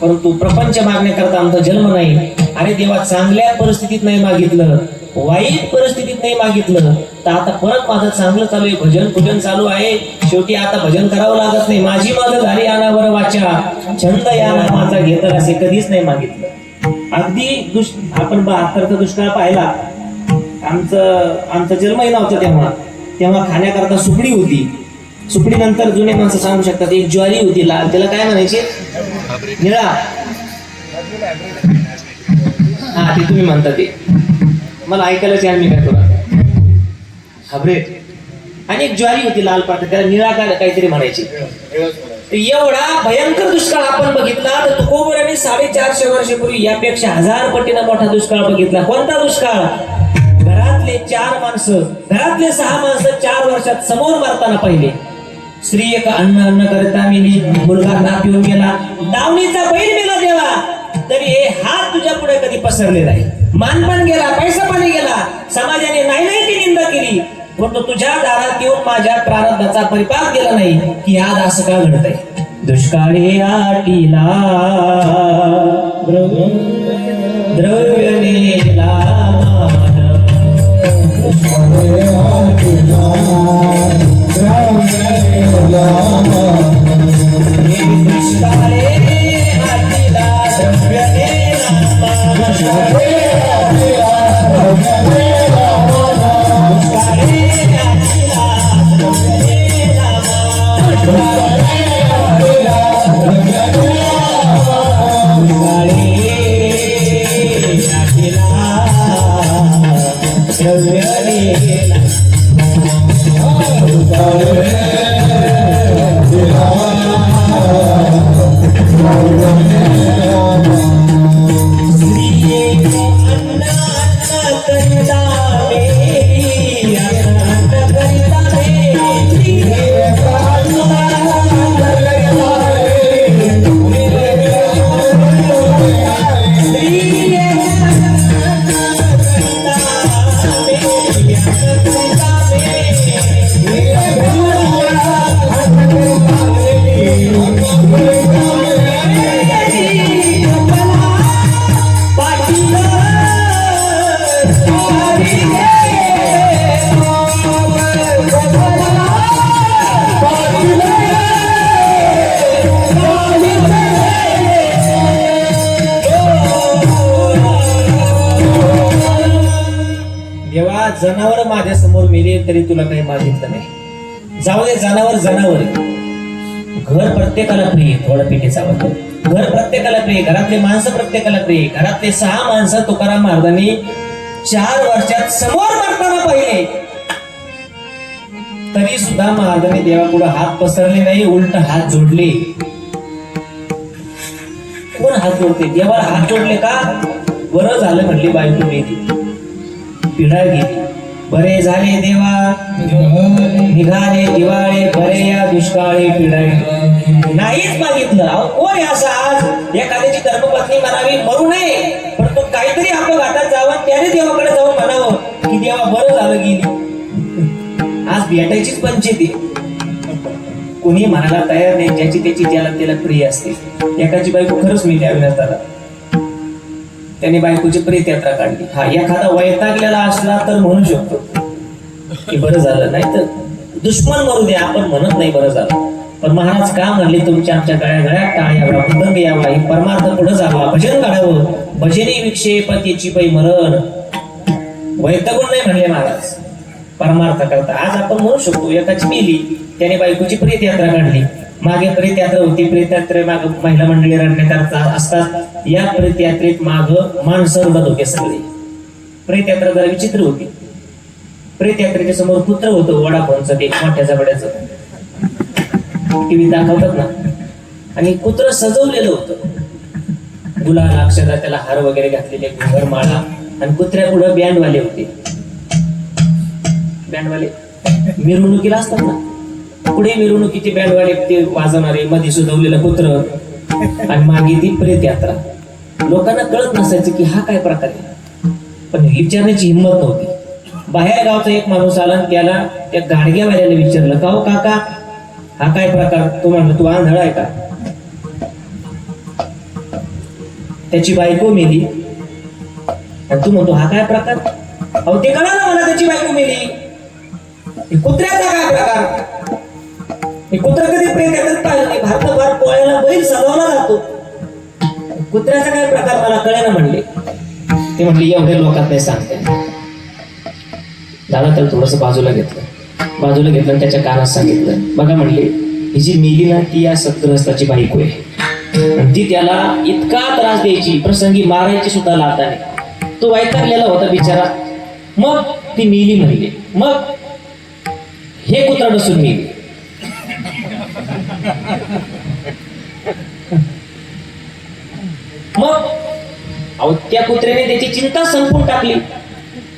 परंतु प्रपंच मागण्याकरता आमचा जन्म नाही. अरे देवा, चांगल्या परिस्थितीत नाही मागितलं, वाईट परिस्थितीत नाही मागितलं, तर आता परत माझं चांगलं चालू आहे, भजन पूजन चालू आहे. शेवटी आता भजन करावं लागत नाही. माझी माझं झाली आनावर वाचा, छंद या नामाचा घेतला, असे कधीच नाही मागितलं. अगदी आपण 72चा दुष्काळ पाहिला. आमचा जन्मही नव्हता तेव्हा खाण्याकरता सुकडी होती. सुकडी नंतर जुने माणसं सांगू शकतात, एक ज्वारी होती लाल, त्याला काय म्हणायचे? निळा. हा, ते तुम्ही म्हणता ते मला ऐकायला छान. मी काय तुला हाब्रेड. आणि एक ज्वारी होती लाल पाट, त्याला निळा काहीतरी म्हणायचे. एवढा भयंकर दुष्काळ आपण बघितला. तर तुकोबारांनी 450 वर्षापूर्वी यापेक्षा 1000 पटीनं मोठा दुष्काळ बघितला. कोणता दुष्काळ? घरातले 4 माणसं, घरातले 6 माणसं 4 वर्षात समोर मारताना पाहिले. स्त्री एक अन्न करता मेली, मुलगा ना पिऊन गेला, दावणीचा बैल मेला देवा, तरी हे हात तुझ्या पुढे कधी पसरले नाही. मानपण गेला, पैसा पाणी गेला, समाजाने नाही ती निंदा केली, पण तुझ्या दारात येऊन माझ्या प्रारब्धाचा परिपाक केला नाही की आज असं का घडतंय. दुष्काळी आटीला द्रव्य नेला, Oh मेले तरी तुला काही मागितलं नाही. जाऊ दे, जनावर जनावर आहे. घर प्रत्येकाला प्रिय, थोडं पिठेचा वाटतो. घर प्रत्येकाला प्रिय, घरातले माणसं प्रत्येकाला प्रिय. घरातले 6 माणसं तुकाराम महाराजांनी 4 वर्षात समोर मारताना पाहिले, तरी सुद्धा महाराजांनी देवापुढे हात पसरले नाही, उलट हात जोडले. कोण हात जोडते? देवाला हात जोडले का? बरं झालं म्हणली बायको मेली, पिढा गेली. बरे झाले देवा निघाले दिवाळे, बरे या दुष्काळी पिढाई. नाहीच मागितलं. अहो कोण आहे असं आज एखाद्याची धर्मपत्नी म्हणावी मरू नये, पण तो काहीतरी अपघातात जावं, त्याने देवाकडे जाऊन म्हणावं की देवा बरं झालं गेली. आज भेटायचीच पंचायती. कोणी म्हणायला तयार नाही, ज्याची त्याची त्याला प्रिय असते. एकाची बायको खरंच मी अविनाश दादा, त्याने बायकोची प्रेत यात्रा काढली. हा एखादा वैतागलेला असला तर म्हणू शकतो की बरं झालं, नाही तर दुश्मन मरू दे, आपण म्हणत नाही बरं झालं. पण महाराज का म्हणले तुमच्या आमच्या गळ्या गळ्यात टाळ यावा, मृदंग यावा, ही परमार्थ पुढे जावा, भजन काढावं. भजनी विक्षेप त्याची पै मरण. वैतागून नाही म्हणले महाराज, परमार्थ करता. आज आपण म्हणू शकतो एकाची मेली, त्याने बायकोची प्रेत यात्रा काढली. मागे प्रेत यात्रा होती, प्रेत यात्रे माग महिला मंडळी रडण्यात असतात. या प्रेत यात्रेत माग माणसं रडत होते सगळे. प्रेत यात्रा जरा विचित्र होती. प्रेत यात्रेच्या समोर पुत्र होतं वडापावचं, ते मोठ्या जबड्याचं, टीव्ही दाखवतात ना. आणि कुत्र सजवलेलं होतं, गुलाल अक्षरा, त्याला हार वगैरे घातलेले, घुंगर माळा. आणि कुत्र्या पुढे बँडवाले होते. बँडवाले मिरवणुकीला असतात ना, पुढे मिरवणुकीचे बँडवाले ते वाजवणारे, मध्ये सुजवलेलं कुत्र, आणि मागे ती प्रेत यात्रा. लोकांना कळत नसायचं की हा काय प्रकार आहे, पण विचारण्याची हिंमत नव्हती. बाहेर गावचा एक माणूस आला आणि त्याला त्या गाडग्यावाल्याला विचारलं, का हो काका हा काय प्रकार? तो म्हणला, तू आंधळा आहे का? त्याची बायको मेली आणि तू म्हणतो हा काय प्रकार? अहो ते कळालं मला, त्याची बायको मेली. कुत्र्याचा काय प्रकार? हे कुत्रा कधी प्रेत यात्रेत पाहिलं नाही. भारतभर पोळ्याला बैल सजवला जातो, कुत्र्याचा काय प्रकार मला कळेना म्हणले. ते म्हणले एवढ्या लोकात नाही सांगते. दादा तर थोडस बाजूला घेतलं आणि त्याच्या कानात सांगितलं, बघा म्हणले ही जी मेली ना ती या सत्तरस्ताची बायको आहे, आणि ती त्याला इतका त्रास द्यायची, प्रसंगी मारायची सुद्धा लाताने. तो वैतागलेला होता बिचारा. मग ती मेली म्हणले, मग हे कुत्रा बसून मेली. मग अहो त्या कुत्र्याने त्याची चिंता संपून टाकली,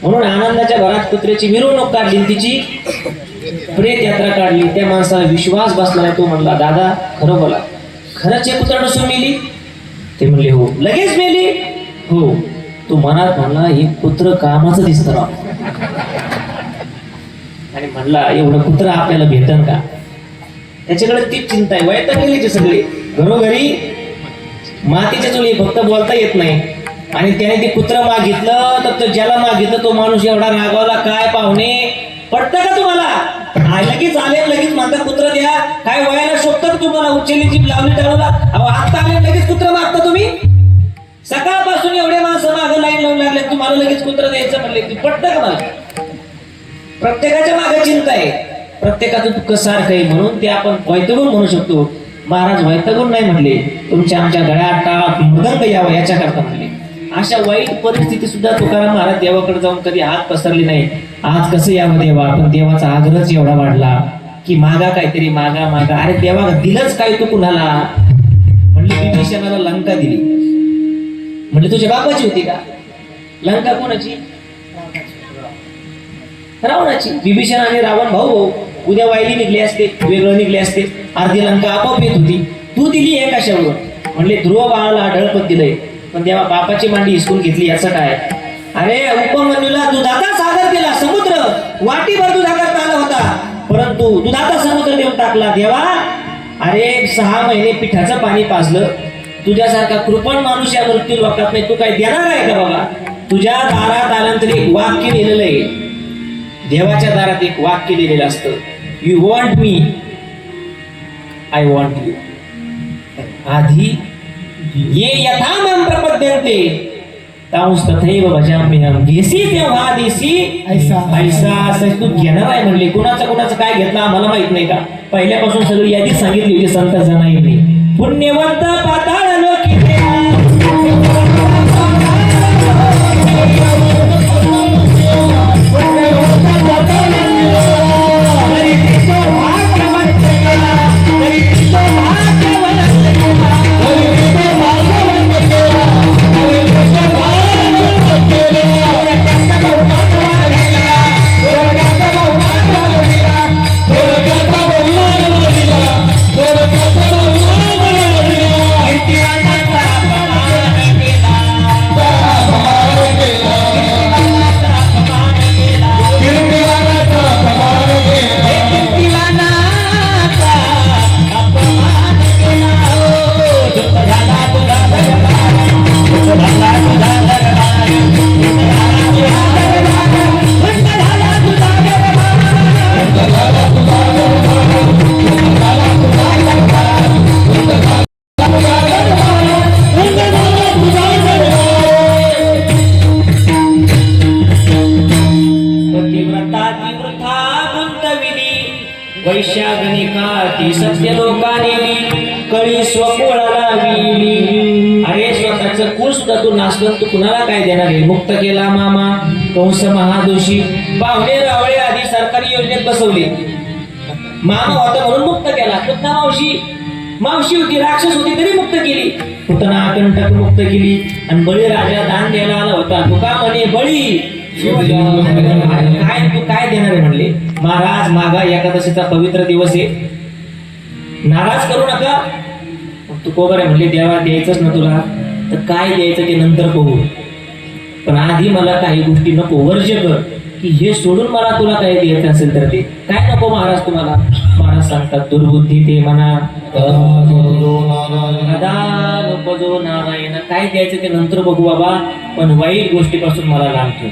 म्हणून आनंदाच्या घरात कुत्र्याची मिरवणूक काढली, तिची प्रेत यात्रा काढली. त्या माणसाला विश्वास बसला नाही. तो म्हणला, दादा खरं बोला, खरंच हे कुत्रा बसून मेली? ते म्हणले हो. लगेच मेली? हो. तो मनात म्हणला हे कुत्र कामाचं दिसतं राव, आणि म्हणला एवढं कुत्र आपल्याला भेटन का? त्याच्याकडे तीच चिंता आहे. वैताग गेली सगळे. घरोघरी मातीच्या चुली, फक्त बोलता येत नाही. आणि त्याने ते कुत्र मागितलं तर तो ज्याला मागितलं तो माणूस एवढा रागावला, काय पाहुणे पटतं का तुम्हाला? लगेच आले, लगेच म्हणतात कुत्र द्या. काय वयाला शोधतात तुम्हाला? उचलली जीभ लावली टाळूला. अहो आता आले लगेच कुत्र मागता तुम्ही? सकाळपासून एवढे माणसं मागं लाईन लावून लागले, तुम्हाला लगेच कुत्र द्यायचं म्हणले. पटतं का मला? प्रत्येकाच्या मागे चिंता आहे, प्रत्येकाचं दुःख सारखं आहे. म्हणून ते आपण वैतागून म्हणू शकतो. महाराज वैतागून नाही म्हणले, तुमच्या आमच्या गळ्यात टाळ मृदंग यावं याच्या करता म्हणले. अशा वाईट परिस्थिती सुद्धा तुकाराम महाराज देवाकडे जाऊन कधी हात पसरले नाही. आज कसं यावं देवा? पण देवाचा आग्रहच एवढा वाढला की मागा काहीतरी, मागा मागा. अरे देवा दिलंच काय तू कुणाला? म्हणले विभीषणाला लंका दिली. म्हणले तुझ्या बापाची होती का लंका? कोणाची? रावणाची. विभीषण आणि रावण भाऊ भाऊ. उद्या वायली निघले असते, वेगळं निघले असते, अर्धी लंका आपोआप येत होती. तू दिली हे कशावर? म्हणले ध्रुव बाळाला ढळपत दिलंय, पण तेव्हा बापाची मांडी हिसकून घेतली याचं काय? अरे उपमन्यूला दुधाचा सागर दिला, समुद्र वाटीभर दुधाचा आला होता, परंतु दुधाचा समुद्र देऊन टाकला देवा. अरे 6 महिने पिठाचं पाणी पाजलं. तुझ्यासारखा कृपण माणूस या मृत्यू लोकात नाही, तू काय देणार आहे का बाबा? तुझ्या दारात आल्यानंतर एक वाक्य लिहिलेलं आहे. देवाच्या दारात एक वाक्य लिहिलेलं असतं, you want me, I want you. आधी ये यथा मां प्रपद्यन्ते ताऊस तथैव भजाम्यहम घेसी तेव्हा देसी ऐसा ऐसा असं तू घेणार आहे म्हणले. कुणाचं काय घेतलं आम्हाला माहित नाही का? पहिल्यापासून सगळी यादी सांगितली होती संत जनाईने. पुण्यवंत पाताळ लोकी वैशागनिका ती सत्य लोकाने कळी स्वकुळाला विली. अरे स्वतःचं कुळ सुद्धा तू नासलं तू कुणाला काय देणार आहे? मुक्त केला मामा कंस महादोषी. पाहुणे रावळे आधी सरकारी योजनेत बसवले. मामा होता म्हणून मुक्त केला. पुतना मावशी होती राक्षस होती तरी मुक्त केली. पुतना कंटक मुक्त केली. आणि बळी राजा दान द्यायला आला होता. तुका म्हणे बळी काय तू काय देणार आहे म्हणले. महाराज मागा एकादशीचा पवित्र दिवस आहे, नाराज करू नका. तू कोबर आहे म्हणले. देवा द्यायचंच ना तुला तर काय द्यायचं ते नंतर बघू, पण आधी मला काही गोष्टी नको. वर्ज्य कर की हे सोडून मला तुला काय द्यायचं असेल तर ते काय नको महाराज तुम्हाला. महाराज सांगतात दुर्बुद्धी ते म्हणा उपजो नारायण. काय द्यायचं ते नंतर बघू बाबा, पण वाईट गोष्टीपासून मला लांब ठेव.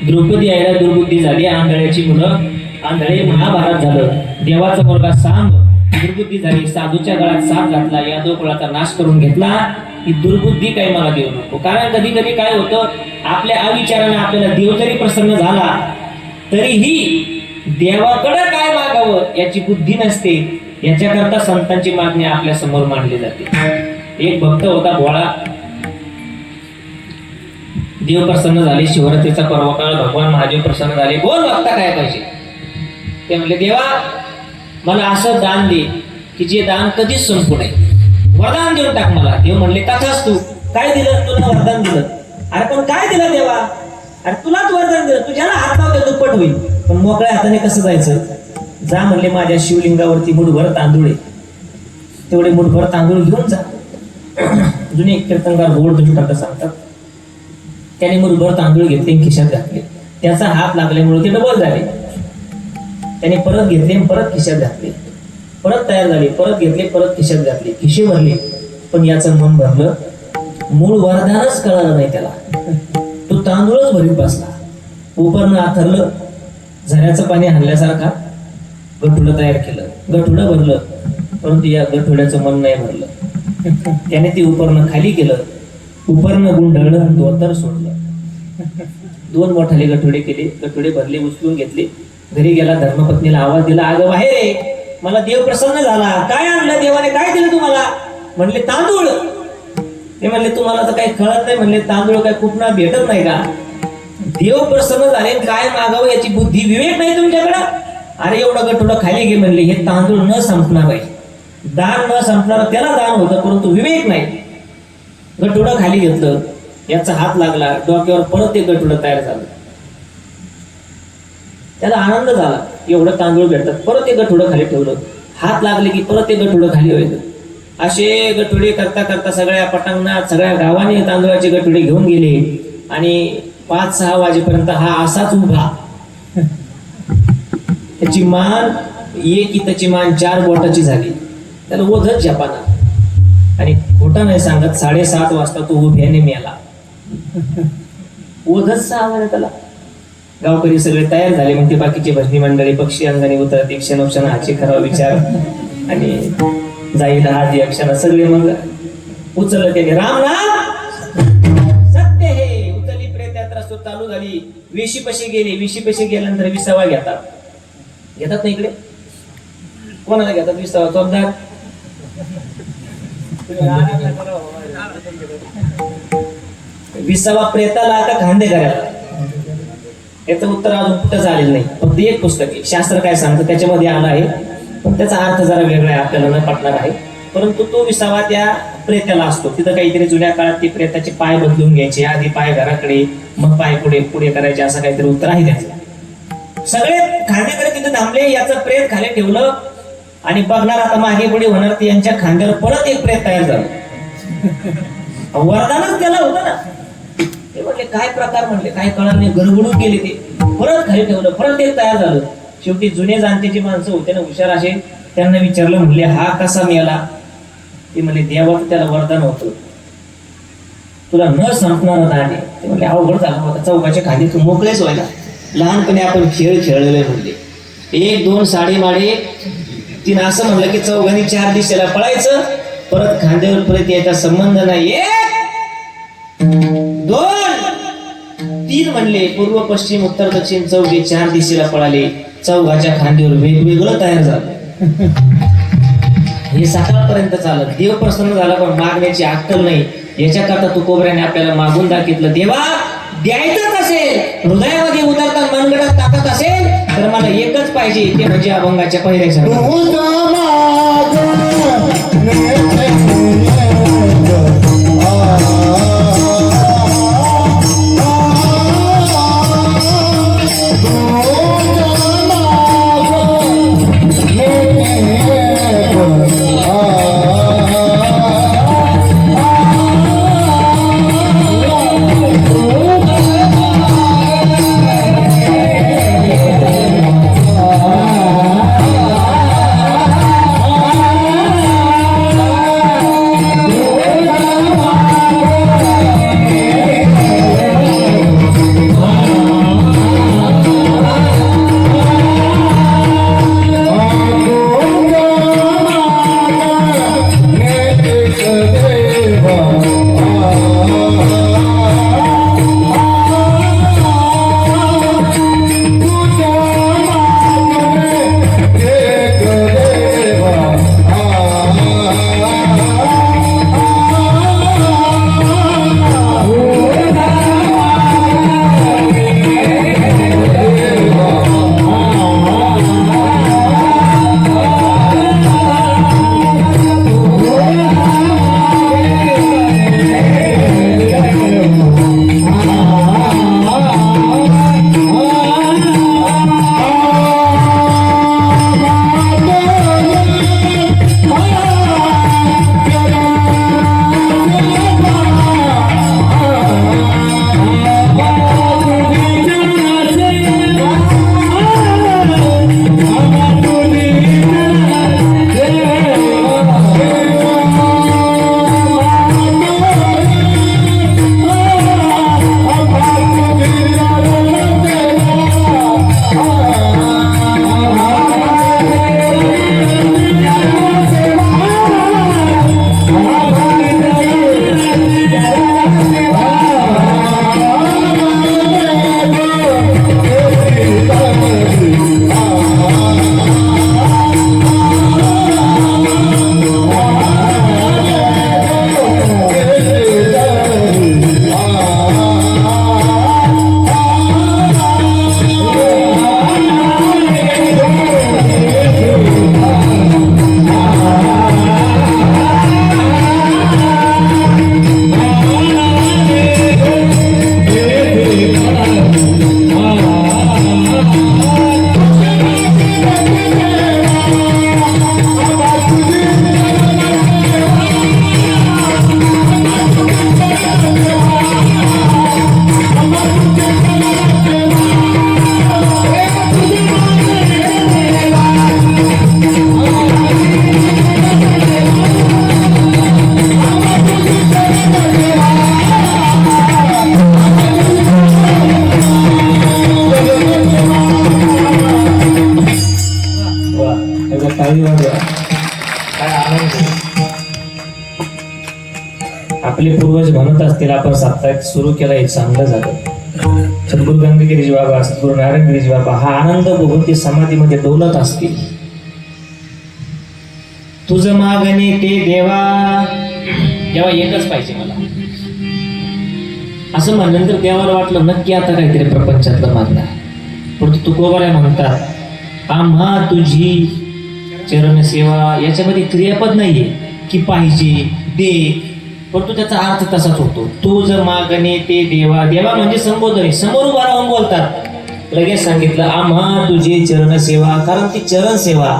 द्रौपदी यायला दुर्बुद्धी झाली. आंधळ्याची मुलं आंधळे महाभारत झालं. देवाचा मुलगा सांब दुर्बुद्धी झाली. साधूच्या गळ्यात साप घातला. यादव कुळाचा नाश करून घेतला. ही दुर्बुद्धी काही मला देऊ नको. कारण कधी कधी काय होतं आपल्या अविचाराने आपल्याला देव जरी प्रसन्न झाला तरीही देवाकडे काय मागावं याची बुद्धी नसते. याच्याकरता संतांची मागणी आपल्या समोर मांडली जाते. एक भक्त होता भोळा. देव प्रसन्न झाले. शिवरात्रीचा पर्व काळ भगवान महादेव प्रसन्न झाले. बोल भक्ता काय पाहिजे ते म्हणले. देवा मला असं दान दे की जे दान कधीच संपू नये. वरदान देऊन टाक मला. देव म्हणले तथाच तू. काय दिलं तुला? वरदान दिलं. अरे पण काय दिलं देवा? अरे तुलाच वरदान दिलं. तुझ्याला हात लावते दुप्पट होईल. पण मोकळ्या हाताने कसं जायचं? जा म्हणले माझ्या शिवलिंगावरती मुठभर तांदूळ आहे, तेवढे मुठभर तांदूळ घेऊन जा. जुने कीर्तनकार गोड तुझ्या सांगतात. त्याने मुठभर तांदूळ घेतले खिशात घातले. त्याचा हात लागल्यामुळे ते डबल झाले. त्याने परत घेतले परत खिशात घातले. परत तयार झाले. परत घेतले परत खिशात घातले. खिशे भरले पण याचं मन भरलं. मूळ वरदानच कळालं नाही त्याला. तो तांदूळच भरीत बसला. उपरनं आथरलं. झऱ्याचं पाणी हाणल्यासारखा गठुडं तयार केलं. गठुडं भरलं परंतु या गठुड्याचं मन नाही भरलं. त्याने ते उपरनं खाली केलं. उपरनं गुंढळलं. धोतर सोडलं. 2 मोठाले गठुडे केले. गठुडे भरले. उचलून घेतले. घरी गेला. धर्मपत्नीला आवाज दिला. अगं बाहेर आहे. मला देव प्रसन्न झाला. काय आणलं देवाने? काय दिलं तुम्हाला? म्हणले तांदूळ. ते म्हणले तुम्हाला तर काही कळत नाही. म्हणले तांदूळ काय कुठं भेटत नाही का? देव प्रसन्न झाले. काय मागावं याची बुद्धी विवेक नाही तुमच्याकडं? अरे एवढं गठुडं खाली घे म्हणले. हे तांदूळ न संपणार आहे. दान न संपणार त्याला दान होतं परंतु विवेक नाही. गठुडं खाली घेतलं. याचा हात लागला. डोक्यावर परत ते गठुडं तयार झालं. त्याला आनंद झाला. एवढं तांदूळ भेटतात. परत ते गठुडं खाली ठेवलं. हात लागले की परत ते गठुडं खाली व्हायचं. असे गठुडे करता करता सगळ्या पटांगणात सगळ्या गावाने तांदूळाचे गठुडे घेऊन गेले. आणि 5-6 वाजेपर्यंत हा असाच उभा. त्याची मान एक त्याची मान 4 बोटाची झाली. त्याला ओझच जपाना. आणि खोटा नाही सांगत 7:30 वाजता तो उभ्याने मेला. ओझच 6 वाजता त्याला. गावकरी सगळे तयार झाले. मग ते बाकीचे भजनी मंडळी पक्षी अंगाने उतरते. क्षणोक्षण हाची खरा विचार आणि जाईल हात या क्षण सगळे मग उचललं त्याने. राम नाम सत्य हे आली, वेशीपाशी गेली, वेशीपाशी गेल्यानंतर विसावा घेतात ना इकडे? कोणाला घेतात विसावा? चोपदार विसावा प्रेताला का खांदे करायला? याचं उत्तर अजून कुठंच आलेलं नाही. फक्त एक पुस्तक आहे, शास्त्र काय सांगतं त्याच्यामध्ये आलं आहे, पण त्याचा अर्थ जरा वेगळा आहे, आपल्याला न पटणार आहे. परंतु तो विसावा त्या प्रेत्याला असतो. तिथं काहीतरी जुन्या काळात ती प्रेताचे पाय बदलून घ्यायचे, आधी पाय घराकडे मग पाय पुढे पुढे करायचे, असं काहीतरी उत्तर आहे त्याचं. सगळे खांदेकडे तिथे थांबले, याचं प्रेत खाली ठेवलं आणि बघणार आता मागे पुढे होणार, ते यांच्या खांद्यावर परत एक प्रेत तयार झालं. वरदानच त्याला होतं ना. ते म्हटले काय प्रकार, म्हटले काय कळलं नाही, गडबडून गेले ते. परत खाली ठेवलं, परत एक तयार झालं. शेवटी जुने जाणतेचे माणसं होते ना, हुशार असे, त्यांना विचारलं, म्हणले हा कसा मेला? ते म्हणले देवाचं त्याला वरदान होतं, तुला न संपणार दाणे. ते म्हणले अवघड झालं होता, चौकाच्या खाली तू मोकळेच व्हायला. लहानपणी आपण खेळ खेळलेले म्हणले, 1 2 साडेमाडे. तिनं असं म्हणलं की चौघांनी 4 दिशेला पळायचं, परत खांद्यावर परत यायचा संबंध नाही. 1 2 3 म्हणले, पूर्व पश्चिम उत्तर दक्षिण चौघे 4 दिशेला पळाले, चौघाच्या खांद्यावर वेगवेगळं तयार झालं. हे सकाळपर्यंत चालत. देव प्रसन्न झाला, पण मागण्याची अक्कल नाही. याच्याकरता तू कोबऱ्याने आपल्याला मागून दाखितलं, देवा द्यायचंच असेल, हृदयामध्ये उतरता मनगटात टाकत असेल तर मला एकच पाहिजे, ते म्हणजे अभंगाच्या पहिऱ्याच्या. आपले पूर्वज म्हणत असतील, आपण साप्ताहिक सुरू केलं, हे चांगलं झालं. सद्गुरु गंगागिरीजी बाबा, सद्गुरु नारायणगिरीजी बाबा हा आनंद बघून ते समाधीमध्ये डोलत असतील. तुझं मागणे ते देवा, तेव्हा एकच पाहिजे मला असं म्हणल्यानंतर देवाला वाटलं नक्की आता काहीतरी प्रपंचातलं मागणार. परंतु तुकोबाला म्हणतात आम्हा तुझी चरण सेवा, याच्यामध्ये क्रियापद नाहीये की पाहिजे दे, परंतु त्याचा अर्थ तसाच होतो. तुझ मागणे ते देवा, देवा म्हणजे संबोधन, समोर उभा राहून बोलतात. लगेच सांगितलं आम्हा तुझी चरण सेवा, कारण ती चरण सेवा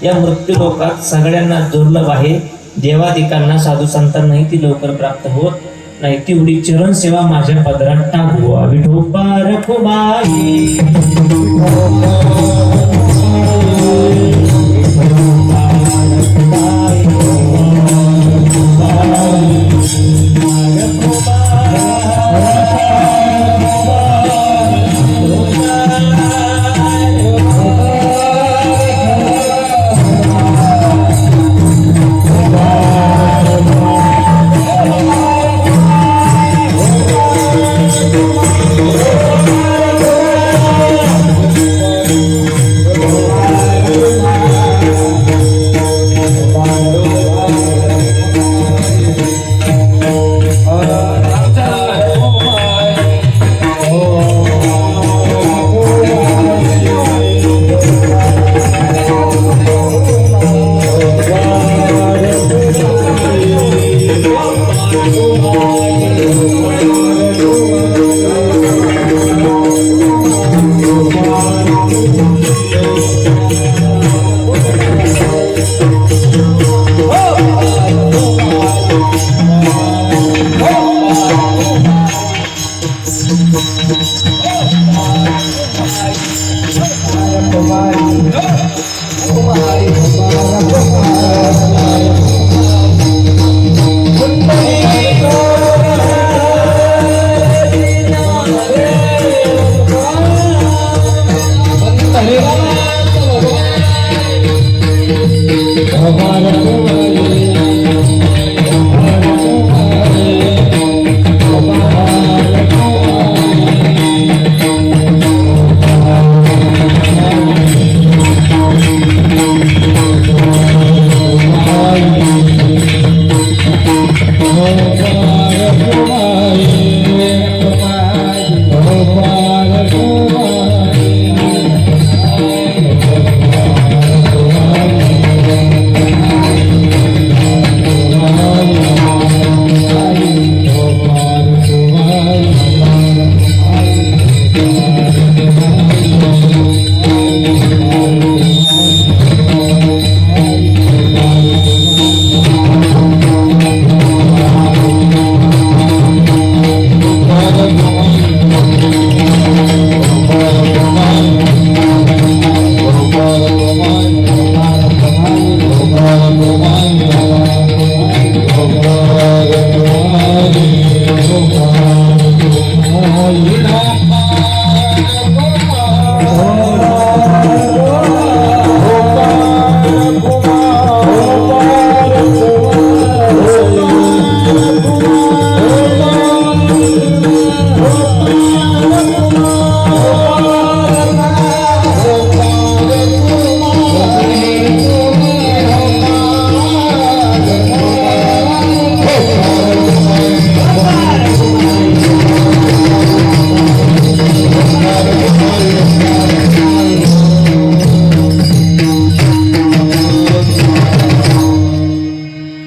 या मृत्यू लोकात सगळ्यांना दुर्लभ आहे. देवादिकांना साधू संतांनाही ती लवकर प्राप्त होत नाही. तेवढी चरण सेवा माझ्या पदरात टाकू. विठोबा रखुमाई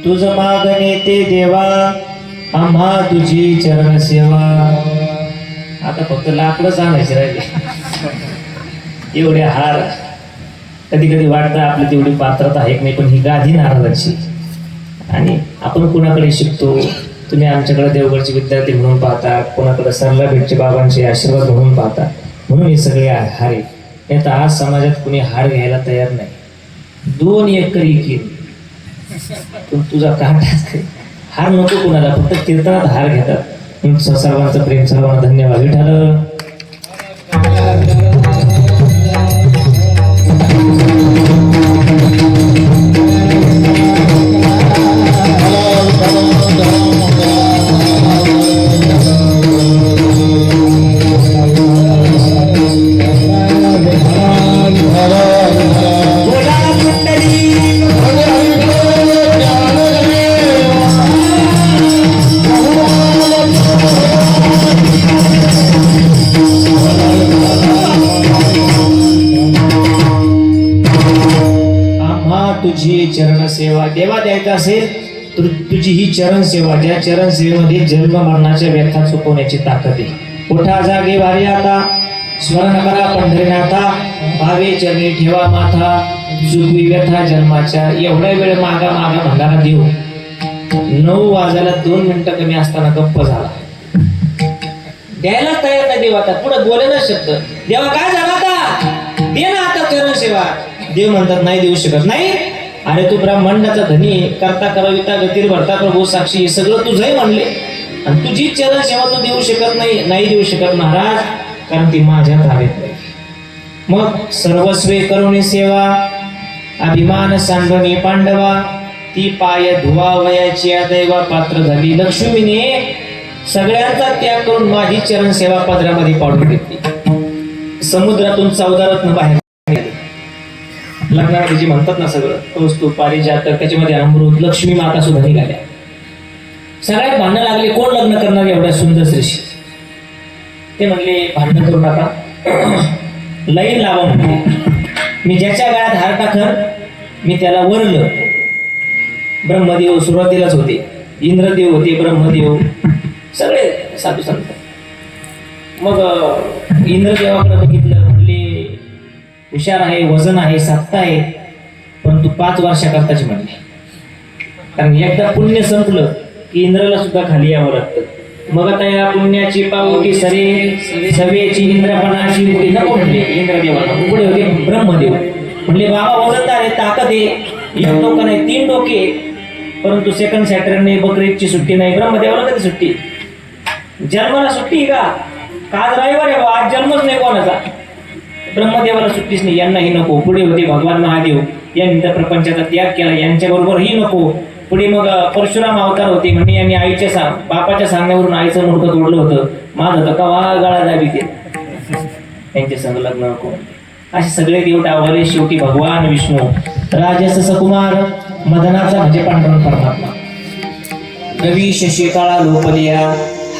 तुझ मागणे ते देवा, आम्हा तुझी चरण सेवा. आता फक्त लाकडच आणायचे राहिले. एवढे हार कधी कधी वाटतं आपली तेवढी पात्रता आहे की नाही, पण ही गादी नारदाची. आणि आपण कुणाकडे शिकतो, तुम्ही आमच्याकडे देवगडचे विद्यार्थी म्हणून पाहता, कोणाकडे सरला भेटचे बाबांचे आशीर्वाद म्हणून पाहता, म्हणून हे सगळे हार आहे. नाही तर आज समाजात कुणी हार घ्यायला तयार नाही. 2 एकर इकीन पण तुझा काटा हार नको कुणाला, फक्त कीर्तनात हार घेतात. सर्वांचं प्रेम, सर्वांना धन्यवाद. विठ्ठल माझी चरण सेवा देवा द्यायचा असेल तर तुझी ही चरण सेवा, ज्या चरण सेवेमध्ये जन्म मरणाच्या व्यथा चुकवण्याची ताकद आहे. उठा जागे वारी आता, स्मरण करा पंढरीनाथा, भावे चरणी ठेवा माथा, सुखवी व्यथा जन्माच्या. एवढा वेळ मागा मागा म्हणणारा देव 9 वाजायला 2 मिनिटं कमी असताना गप्प झाला. द्यायला तयार नाही देव. आता पुढे बोलेना शब्द, देवा काय झाला आता, दे ना आता चरण सेवा. देव म्हणतात नाही देऊ शकत. नाही, अरे तू ब्रह्मांडाचा धनी, करता करविता गतीर भरता प्रभू साक्षी, हे सगळं तुझंही म्हणले आणि तुझी चरण सेवा तू देऊ शकत नाही. नाही देऊ शकत महाराज, कारण ती माझ्या ताब्यात नाही. मग सर्वस्वे करुणी सेवा, अभिमान सांडवणे पांडवा, ती पाय धुवा वयाची दैवा पात्र झाली. लक्ष्मीने सगळ्यांचा त्याग करून माझी चरण सेवा पदरामध्ये पाडून घेतली. समुद्रातून 14 रत्न बाहेर लग्नामध्ये जे म्हणतात ना सगळं, कौस्तुभ पारिजातक, त्याच्यामध्ये अमृत, लक्ष्मी माता सुद्धा निघाल्या. सगळ्यात भांडणं लागले, कोण लग्न करणार एवढ्या सुंदर स्त्रीशी. ते म्हणले भांडण करू नका, लाईन लावा म्हणते. मी ज्याच्या गळ्यात हार टाकन मी त्याला वरलं. ब्रह्मदेव सुरुवातीलाच होते, इंद्रदेव होते, ब्रह्मदेव, सगळे साधू संत. मग इंद्रदेवाकडे बघितलं, म्हणले हुशार आहे, वजन आहे, सत्ता आहे, परंतु 5 वर्षाकरताची म्हणले. कारण एकदा पुण्य संपलं की इंद्राला सुद्धा खाली यावं लागतं. मग आता या पुण्याची पावटी सरे सवेची इंद्रपणाची पुढे नको म्हणले इंद्रदेवाला. पुढे होते ब्रह्मदेव, म्हणले बाबा वजनदार आहे, ताकद आहे, 1 डोकं नाही 3 डोके, परंतु सेकंड सॅटरडे बकरीची सुट्टी नाही. ब्रह्मदेवाला कधी सुट्टी, जन्माला सुट्टी का? आज रविवार आहे, आज जन्मच नाही कोणाचा. ब्रह्मदेवाला सुट्टीच नाही, यांनाही नको. पुढे होते भगवान महादेव, यांनी तर प्रपंचाचा त्याग केला, यांच्याबरोबर ही नको. पुढे मग परशुराम अवतार होते, म्हणजे यांनी आईच्या बापाच्या सांगण्यावरून आईचं मुडकं तोडलं होतं. माझं तर कवा गाळा जावी ते, त्यांच्या संग लग्न नको. असे सगळे देव डावले. शेवटी भगवान विष्णू राजस सकुमार मदनाचा म्हणजे पांडुरंग परमात्मा. रवी शशी काळा लोपलिया,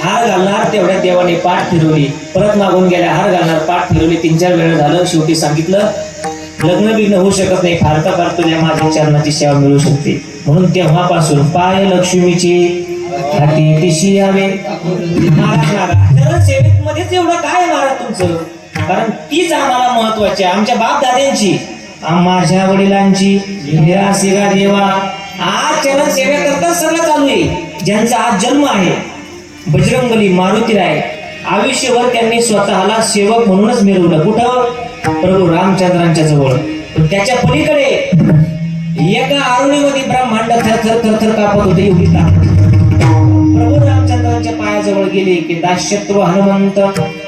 हार घालणार तेवढ्या देवाने पाठ फिरवली, परत मागून गेल्या, हार घालणार पाठ फिरवली. 3-4 वेळा झालं. शेवटी सांगितलं लग्न बिग्न होऊ शकत नाही, फार तर फार तुझ्या माझ्या चरणाची सेवा मिळू शकते. म्हणून तेव्हापासून पाय लक्ष्मीची हाती तिशी यावे. महाराज सेवेत मध्येच एवढं काय महाराज तुमचं, कारण तीच आम्हाला महत्वाची आहे, आमच्या बाप दाद्यांची, माझ्या वडिलांची निराशिगा देवा. आज चरण सेवेकरता सगळं चालू आहे. ज्यांचा आज जन्म आहे, बजरंगबली, मारुतीराय, आयुष्यभर त्यांनी स्वतःला सेवक म्हणूनच मिरवलं. कुठं? प्रभू रामचंद्रांच्या जवळ. पण त्याच्या पलीकडे एका आरुणीमध्ये ब्रह्मांड थरथर थरथर कापत होते. एवढी प्रभू रामचंद्रांच्या पायाजवळ गेले की दास्यत्व हनुमंत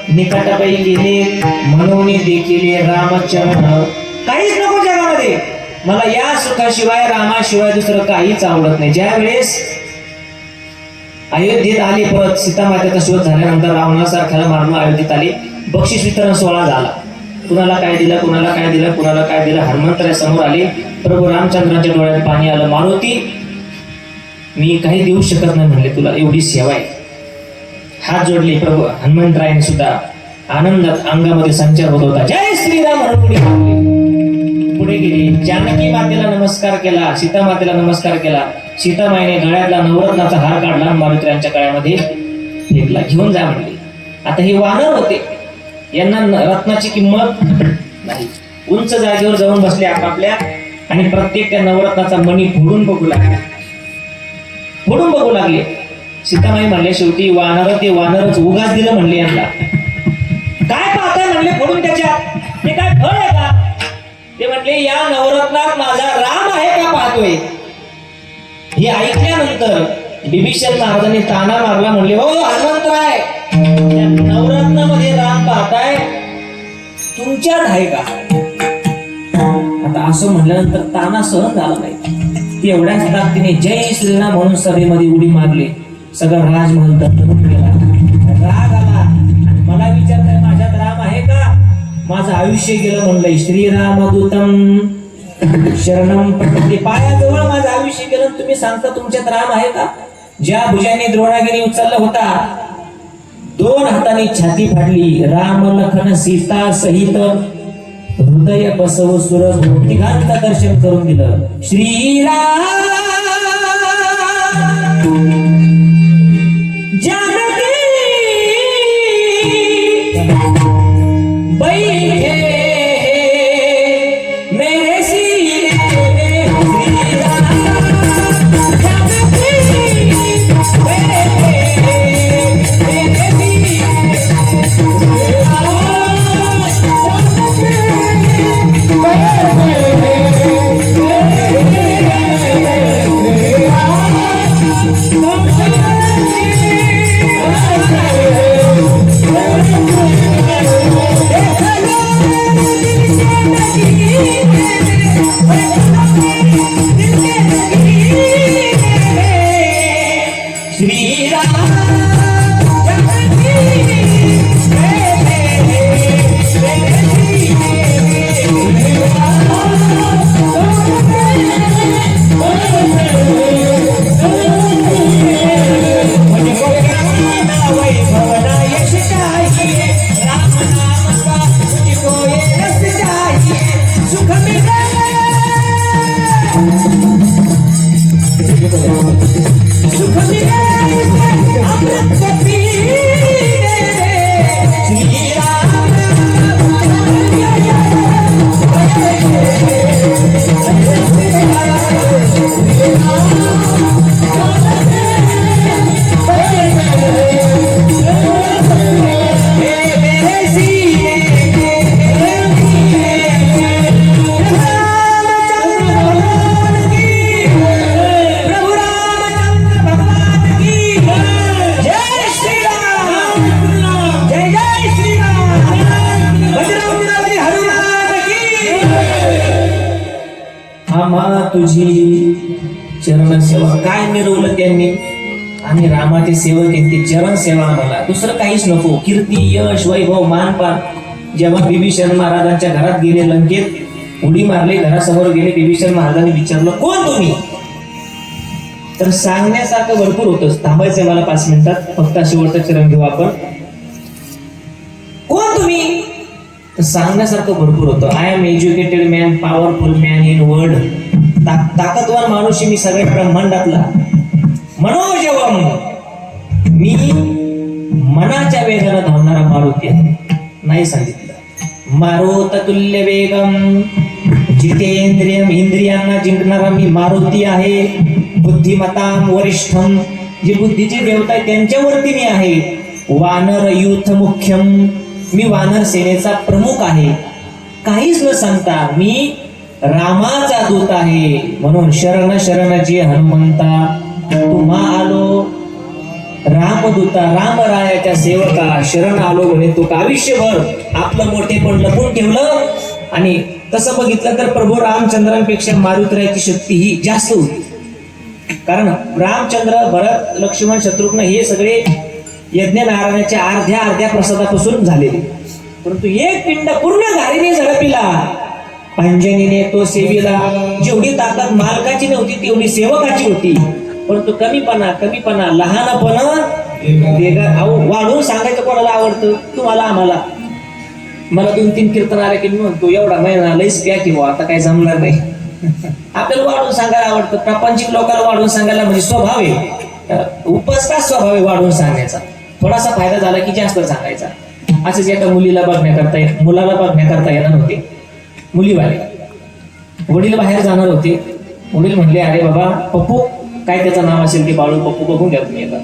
निकटबाई गेले, म्हणून देखील रामचरण. काहीच नको जगामध्ये, मला या सुखाशिवाय रामाशिवाय दुसरं काहीच आवडत नाही. ज्या वेळेस अयोध्येत आले, परत सीतामातेचा शोध झाल्यानंतर रावणासारख्याला मारून अयोध्येत आले. बक्षीस वितरण सोहळा झाला. कुणाला काय दिलं, कुणाला काय दिलं, कुणाला काय दिलं. हनुमंतराय समोर आले. प्रभू रामचंद्रांच्या डोळ्यात पाणी आलं. मारुती, मी काही देऊ शकत नाही म्हणले, तुला एवढी सेवा आहे. हात जोडले. प्रभू हनुमंतरायाने सुद्धा आनंदात अंगामध्ये संचार होत होता. जय श्रीराम म्हणून पुढे गेले. जानकी मातेला नमस्कार केला, सीता मातेला नमस्कार केला. सीतामाईने गळ्यातला नवरत्नाचा हार काढला, मारुतीरायांच्या गळ्यामध्ये फेकला. घेऊन जा म्हणले. आता हे वानर होते, यांना रत्नाची किंमत नाही. उंच जागेवर जाऊन बसले आपापल्या, आणि प्रत्येक त्या नवरत्नाचा मणी फोडून बघू लागले, फोडून बघू लागले. सीतामाई म्हणले शेवटी वानर ते वानरच, उगाच दिलं म्हणले यांना. काय पाहताय म्हणले फोडून त्याच्यात, ते काय फळ आहे का? ते म्हणले या नवरत्नात माझा राम आहे का पाहतोय. हे ऐकल्यानंतर बिभीषण महाराजांनी ताना मारला. म्हणले हो हनुमंतराय, नवरत्नामध्ये राम पाहताय, तुमच्यात आहे का? आता असं म्हणल्यानंतर ताना सहन झाला नाही. एवढ्याच ताकदीने जय श्रीराम म्हणून सभेमध्ये उडी मारली. सगळं राजमहल दत्तून गेला. राग आला आणि मला विचारताय माझ्यात राम आहे का? माझं आयुष्य गेलं म्हणलंय. श्रीरामदूतम शरणम प्रपद्ये, पायाजवळ माझं आयुष्य गेलं, तुम्ही सांगता तुमच्यात राम आहे का? ज्या भुजाने द्रोणागिरी उचलला होता, 2 हातांनी छाती फाडली. राम लखन सीता सहित हृदय बसव सुरभ तिघांचं दर्शन करून दिलं. श्रीराम जानकी बैठे मेरे सीने श्रीराम जानकी बैठे मेरे सीने तुझी चरण सेवा. काय मिरवलं त्यांनी? आम्ही रामाचे सेवक आहेत, ते चरण सेवा आम्हाला, दुसरं काहीच नको. कीर्ती, यश, वैभव, मानपान. जेव्हा बिभीषण महाराजांच्या घरात गेले, लंकेत उडी मारली, घरासमोर गेले, बिभीषण महाराजांनी विचारलं कोण तुम्ही? तर सांगण्यासारखं भरपूर होतं. थांबायचंय मला 5 मिनिटात, फक्त शेवटचं चरण घेऊ आपण. कोण तुम्ही? तर सांगण्यासारखं भरपूर होतं. I am educated man, powerful man in world. ताकदवान माणूस मी सगळ्या ब्रह्मांडातला. मनोजवम, मी मनाच्या वेगाला धावणारा मारुती आहे. नाही सांगितलं. मारुत तुल्य वेगम, जितेंद्रियम, इंद्रियांना जिंकणारा मी मारुती आहे. बुद्धिमताम वरिष्ठम, जी बुद्धीची देवता आहे त्यांच्यावरती मी आहे. वानर युथ मुख्यम, मी वानर सेनेचा प्रमुख आहे. काहीच न सांगता मी रामाचा दूत आहे. म्हणून शरण शरणजी हनुमंता, तुम्हा आलो रामदूता, रामरायाच्या सेवका, शरण आलो म्हणे. तो आयुष्यभर आपलं मोठेपण लपून ठेवलं. आणि तसं बघितलं तर प्रभू रामचंद्रांपेक्षा मारुतीरायाची शक्ती ही जास्त होती. कारण रामचंद्र, भरत, लक्ष्मण, शत्रुघ्न हे सगळे यज्ञ नारायणाच्या अर्ध्या प्रसादापासून झालेले. परंतु एक पिंड पूर्ण घारीने झडपिला, अंजनीने तो सेविला. जेवढी ताकद मालकाची नव्हती तेवढी सेवकाची होती. परंतु कमीपणा, लहानपणा वाढून सांगायचं कोणाला आवडतं? तुम्हाला, आम्हाला. मला 2-3 कीर्तन आले की मी म्हणतो एवढा महिना लईच प्या किंवा आता काही जमणार नाही. आपल्याला वाढून सांगायला आवडतं. प्रापंचिक लोकांना वाढून सांगायला म्हणजे स्वभाव आहे, उपजता स्वभाव आहे वाढून सांगण्याचा. थोडासा फायदा झाला की जास्त सांगायचा. असंच एका मुलाला बघण्याकरता येणार होते मुलीवाले. वडील बाहेर जाणार होते. वडील म्हणले अरे बाबा पप्पू, काय त्याचं नाव असेल ते बाळू, पप्पू बघून घ्या तुम्ही आता.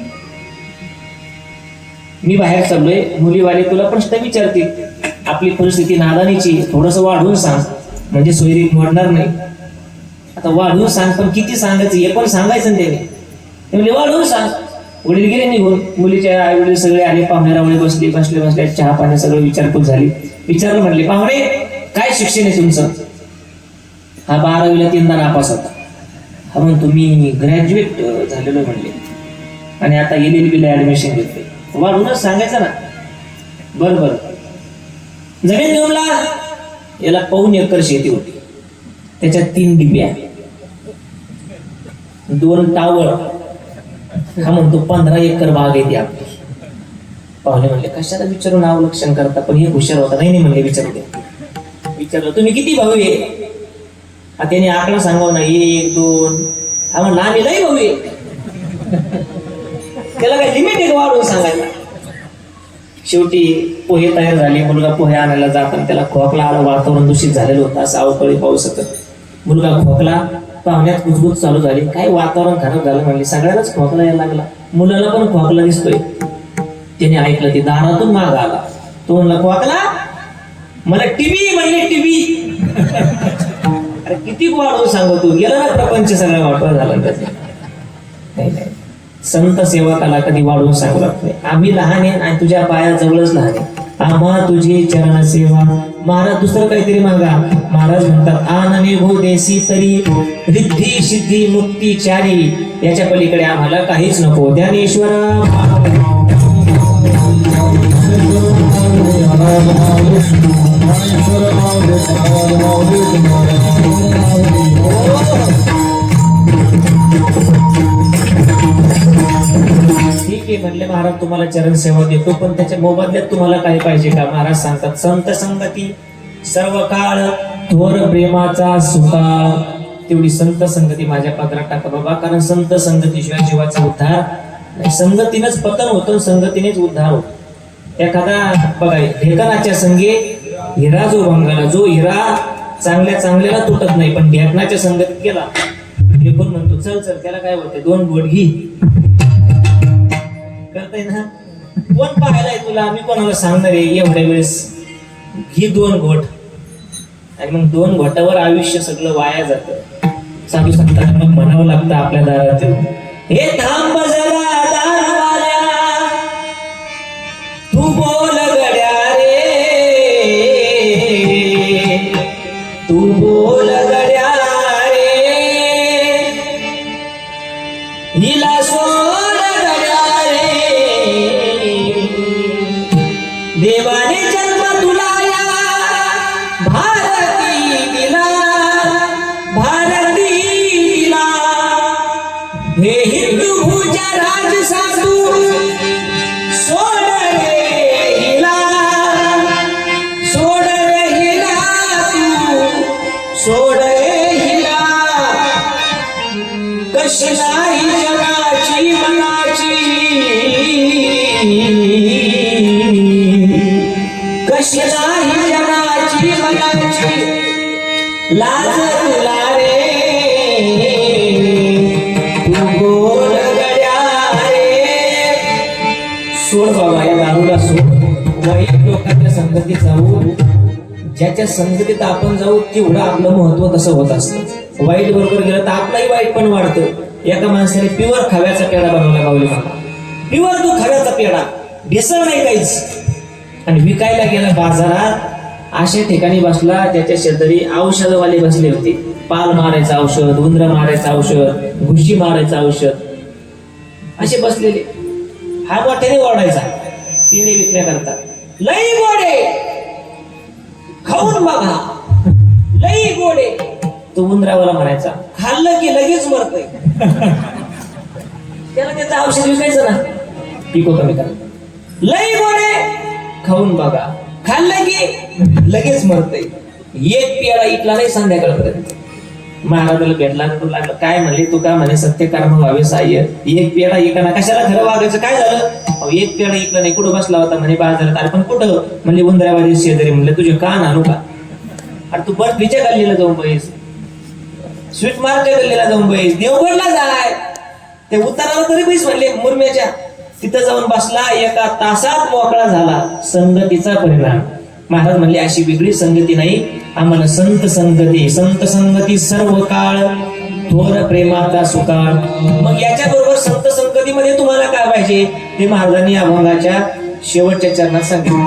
मी बाहेर चाललोय. मुलीवाले तुला प्रश्न विचारतील, आपली परिस्थिती नादानीची, थोडस वाढवून सांग म्हणजे सोयरीक मोडणार नाही. आता वाढवून सांग, पण किती सांगायचं हे पण सांगायचं त्याने. ते म्हणजे वाढवून सांग. वडील गेले निघून. मुलीच्या आई वडील सगळे आले, पाहुण्यारावळे बसले, चहा पाणी सगळं विचारपूस झाली. विचारलं, म्हणले पाहुणे काय शिक्षण आहे तुमचं? हा 12वीला 3दा नापास होता. हा म्हणतो मी ग्रॅज्युएट झालेलो म्हणले, आणि आता LLB ला ऍडमिशन घेतोय. वाढूनच सांगायचं ना. बरं जमीन घेऊन ला. याला 1.25 एकर शेती होती. त्याच्यात 3 डिब्या, 2 टावर. हा म्हणतो 15 एकर बाग येते आपली. पाहुणे म्हणले कशाला विचारून अवलक्षण करता, पण हे हुशार होता. नाही म्हणले विचारू द्या. विचारलं तुम्ही किती भाऊ आहे? त्याने आकडा सांगाव ना 1 2. हा म्हणला आम्ही लई भाऊ आहे. त्याला काय लिमिट आहे वाढवून सांगायला. शेवटी पोहे तयार झाले. मुलगा पोहे आणायला जाताना त्याला खोकला आला. वातावरण दूषित झालेलं होतं. असं अवकाळी पाऊस होतं. मुलगा खोकला. पाहुण्यात कुजबूज चालू झाली. काय वातावरण खराब झालं म्हणले. सगळ्यांनाच खोकला यायला लागला. मुलाला पण खोकला दिसतोय. त्याने ऐकलं. ते दारातून माग आला. तो म्हणला खोकला मला टीव्ही म्हणले टीव्ही. अरे किती वाढवून सांगतो. गेला ना प्रपंच सगळा वाटवा झाला त्याचा. नाही नाही, संत सेवकाला कधी वाढवून सांगू लागत नाही. आम्ही लहान आहे आणि तुझ्या पायाजवळच लहान आहे. आम्हा तुझी चरण सेवा. महाराज दुसरं काहीतरी मागा. महाराज म्हणतात आनने भो देसी तरी रिद्धी सिद्धी मुक्ती चारी. याच्या पलीकडे आम्हाला काहीच नको. ज्ञानेश्वर ठीक आहे म्हणले महाराज तुम्हाला चरण सेवा देतो, पण त्याच्या मोबदल्यात तुम्हाला काय पाहिजे का? महाराज सांगतात संत संगती सर्व काळ थोर प्रेमाचा सुकाळ. तेवढी संत संगती माझ्या पात्रात टाका बाबा, कारण संत संगतीशिवाय जीवाचा उद्धार नाही. संगतीनेच पतन होतं, संगतीनेच उद्धार होतो. एखादा बघा ढेकणाच्या संगे हिरा जो भंगाला, जो हिरा चांगल्या चांगल्याला तुटत नाही, पण ढेकणाच्या संगतीत गेला ढेकून म्हणतो चल चल, त्याला काय होते 2 बोट घे. करताय ना कोण पाहायलाय तुला? आम्ही कोणाला सांगणार आहे एवढ्या वेळेस ही 2 घोट. आणि मग 2 घोटावर आयुष्य सगळं वाया जातं. साधू संतांना मग म्हणावं लागतं आपल्या दारात, हे थांब जरा दारवाल्या, तू बोल गड्या रे, तू बोल गड्या रे, हिला सोड गड्या रे, देवाने जन्म तुला या भारती दिला, भारती दिला. हे हिंदू भूजा राज साधू सोड रे हिला, सोड रे हिला, तू सोड रे हिला. कशी नाही जगाची मनाची, कशी नाही जगाची मनाची, लाज तुला रे, तू बोल गड्या रे. सोड बाबा या दारूला सोड. वाईट लोकांच्या संगतीत जाऊ, ज्याच्या संगतीत आपण जाऊ तेवढं आपलं महत्व तसं होत असतं. वाईट बरोबर गेलं तर आपलाही वाईट पण वाढतं. एका माणसाने प्युअर खव्याचा पेढा बनवला माऊली मामा. प्युअर तू खव्याचा पेढा, भेसळ नाही काहीच. आणि विकायला गेला बाजारात. अशा ठिकाणी बसला त्याच्या शेजारी औषधवाले बसले होते. पाल मारायचं औषध, उंदर मारायचं औषध, घुशी मारायचं औषध, असे बसलेले. हा मोठ्याने ओरडायचा तिने विकण्याकरता, लई गोडे खाऊन बघा, लई गोडे. तो उंदरावाला म्हणायचा खाल्लं की लगेच मरतय. त्याला त्याचं औषध विकायचं ना, पिको कमी करा. लई गोडे खाऊन बघा, खाल्लं की लगेच मरतय. एक पेढा इकला नाही संध्याकाळपर्यंत. महाराजाला भेटला लागलं, काय म्हणले तू? का म्हणे सत्य कर्म व्हावे साह्य. एक पेढा इकला, कशाला खरं वागायचं? काय झालं? एक पेढा इकला नाही. कुठं बसला होता म्हणे बाजारात. अरे पण कुठं? म्हणजे उंदरावाडी शेजारी. म्हणलं तुझे कान आणू का? अरे तू बर्फीच्या गल्लीला जाऊन बैस, स्वीट मार्कच्या गल्लीला जाऊन बैस, देवगडला जाय, ते उताराला तरी बैस म्हणले मुरम्याच्या. तिथं जाऊन बसला, 1 तासात मोकळा झाला. संगतीचा परिणाम. महाराज म्हणले अशी वेगळी संगती नाही, आम्हाला संत संगती. संत संगती सर्व काळ थोर प्रेमाचा सुकाळ. मग याच्या बरोबर संत संगतीमध्ये तुम्हाला काय पाहिजे ते महाराजांनी अभंगाच्या शेवटच्या चरणात सांगितलं.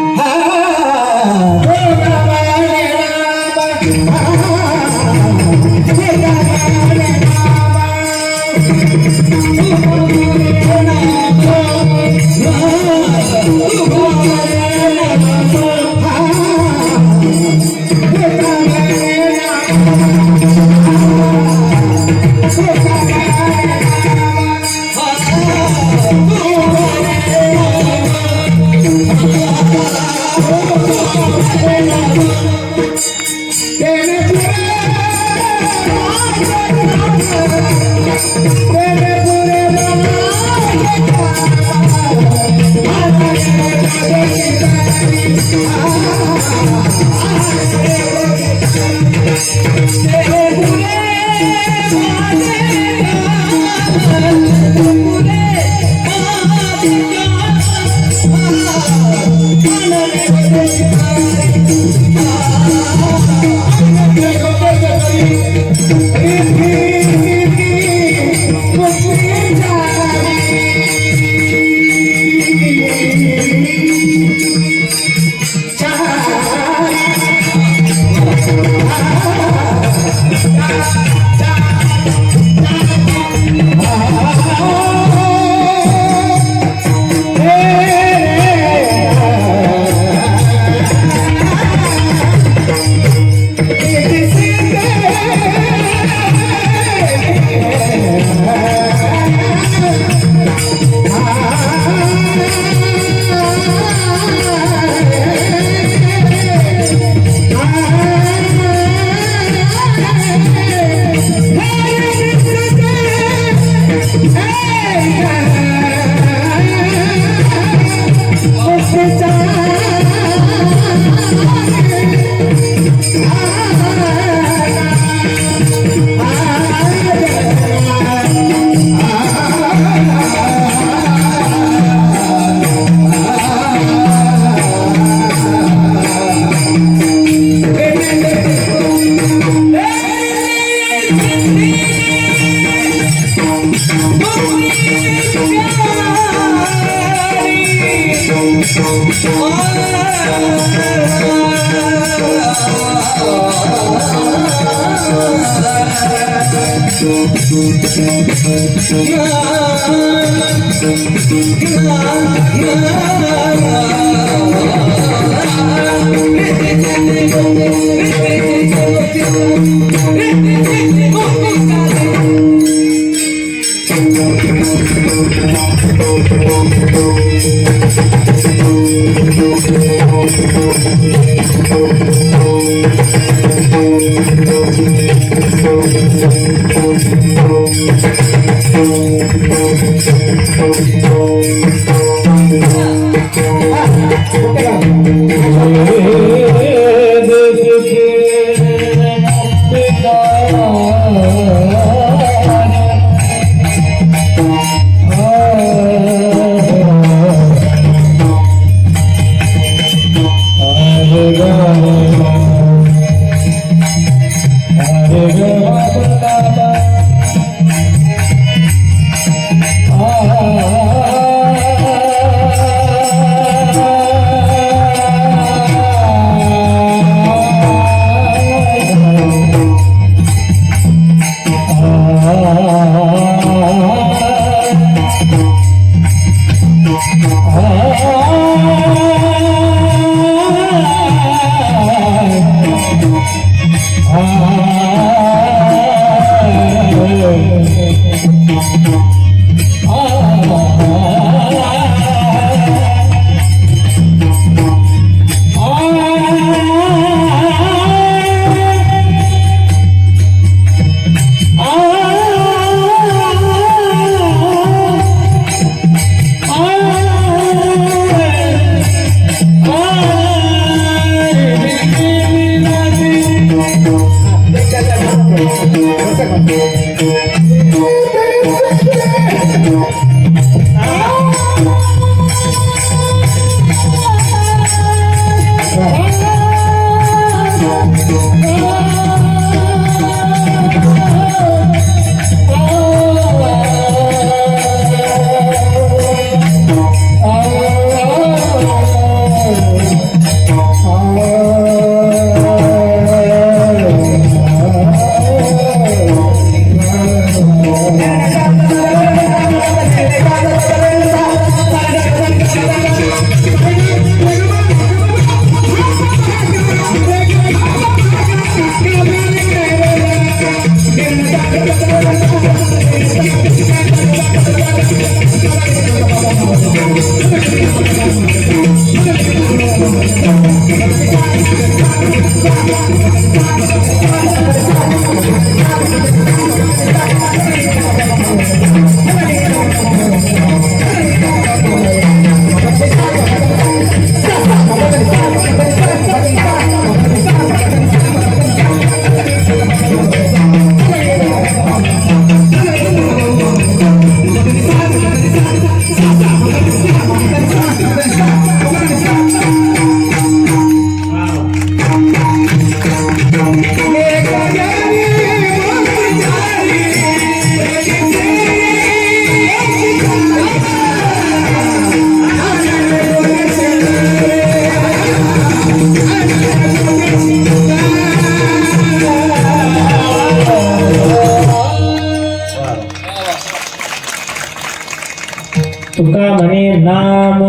तुका म्हणे नाम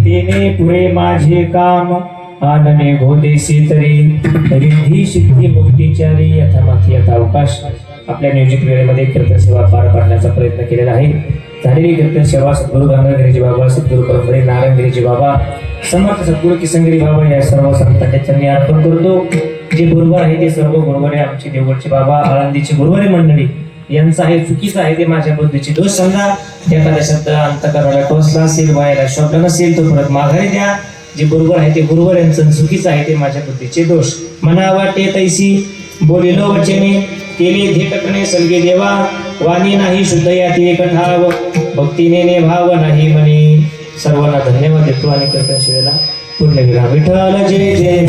तेने पुरे माझे काम आनने घोदेसी तरी रिद्धी सिद्धी मुक्तीचारी यथामथ यथावकाश आपल्या नियोजित वेळेमध्ये कीर्तन सेवा पार पाडण्याचा प्रयत्न केलेला आहे. झालेली कीर्तन सेवा सद्गुरू गंगागिरीजी बाबा, सद्गुरू परमगिरी नारायणगिरीजी बाबा, समर्थ सद्गुरू किसनगिरी बाबा या सर्व संतांच्या चरणी अर्पण करतो. जे गुरुवर आहे ते सर्व गुरुवारे आमचे देवगडचे बाबा, आळंदीचे गुरुवारी मंडळी यांचं आहे चुकीचं आहे ते माझ्या बुद्धीचे दोष समजा. एखादा शब्द अंतकरणाला टोचला असेल, वायाला शोभला नसेल तो परत माघारी द्या. जे बरोबर आहे ते बरोबर यांचं, चुकीचं आहे ते माझ्या बुद्धीचे दोष. मना वाटे तैसी बोलिलो वचने, केले धेटकणे सलगे देवा, वाणी नाही शुद्ध याती कठाव, भक्तीने ने भाव नाही म्हणे. सर्वांना धन्यवाद देतो आणि कीर्तन शिवेला पूर्ण विराम. विठ्ठल जय जय.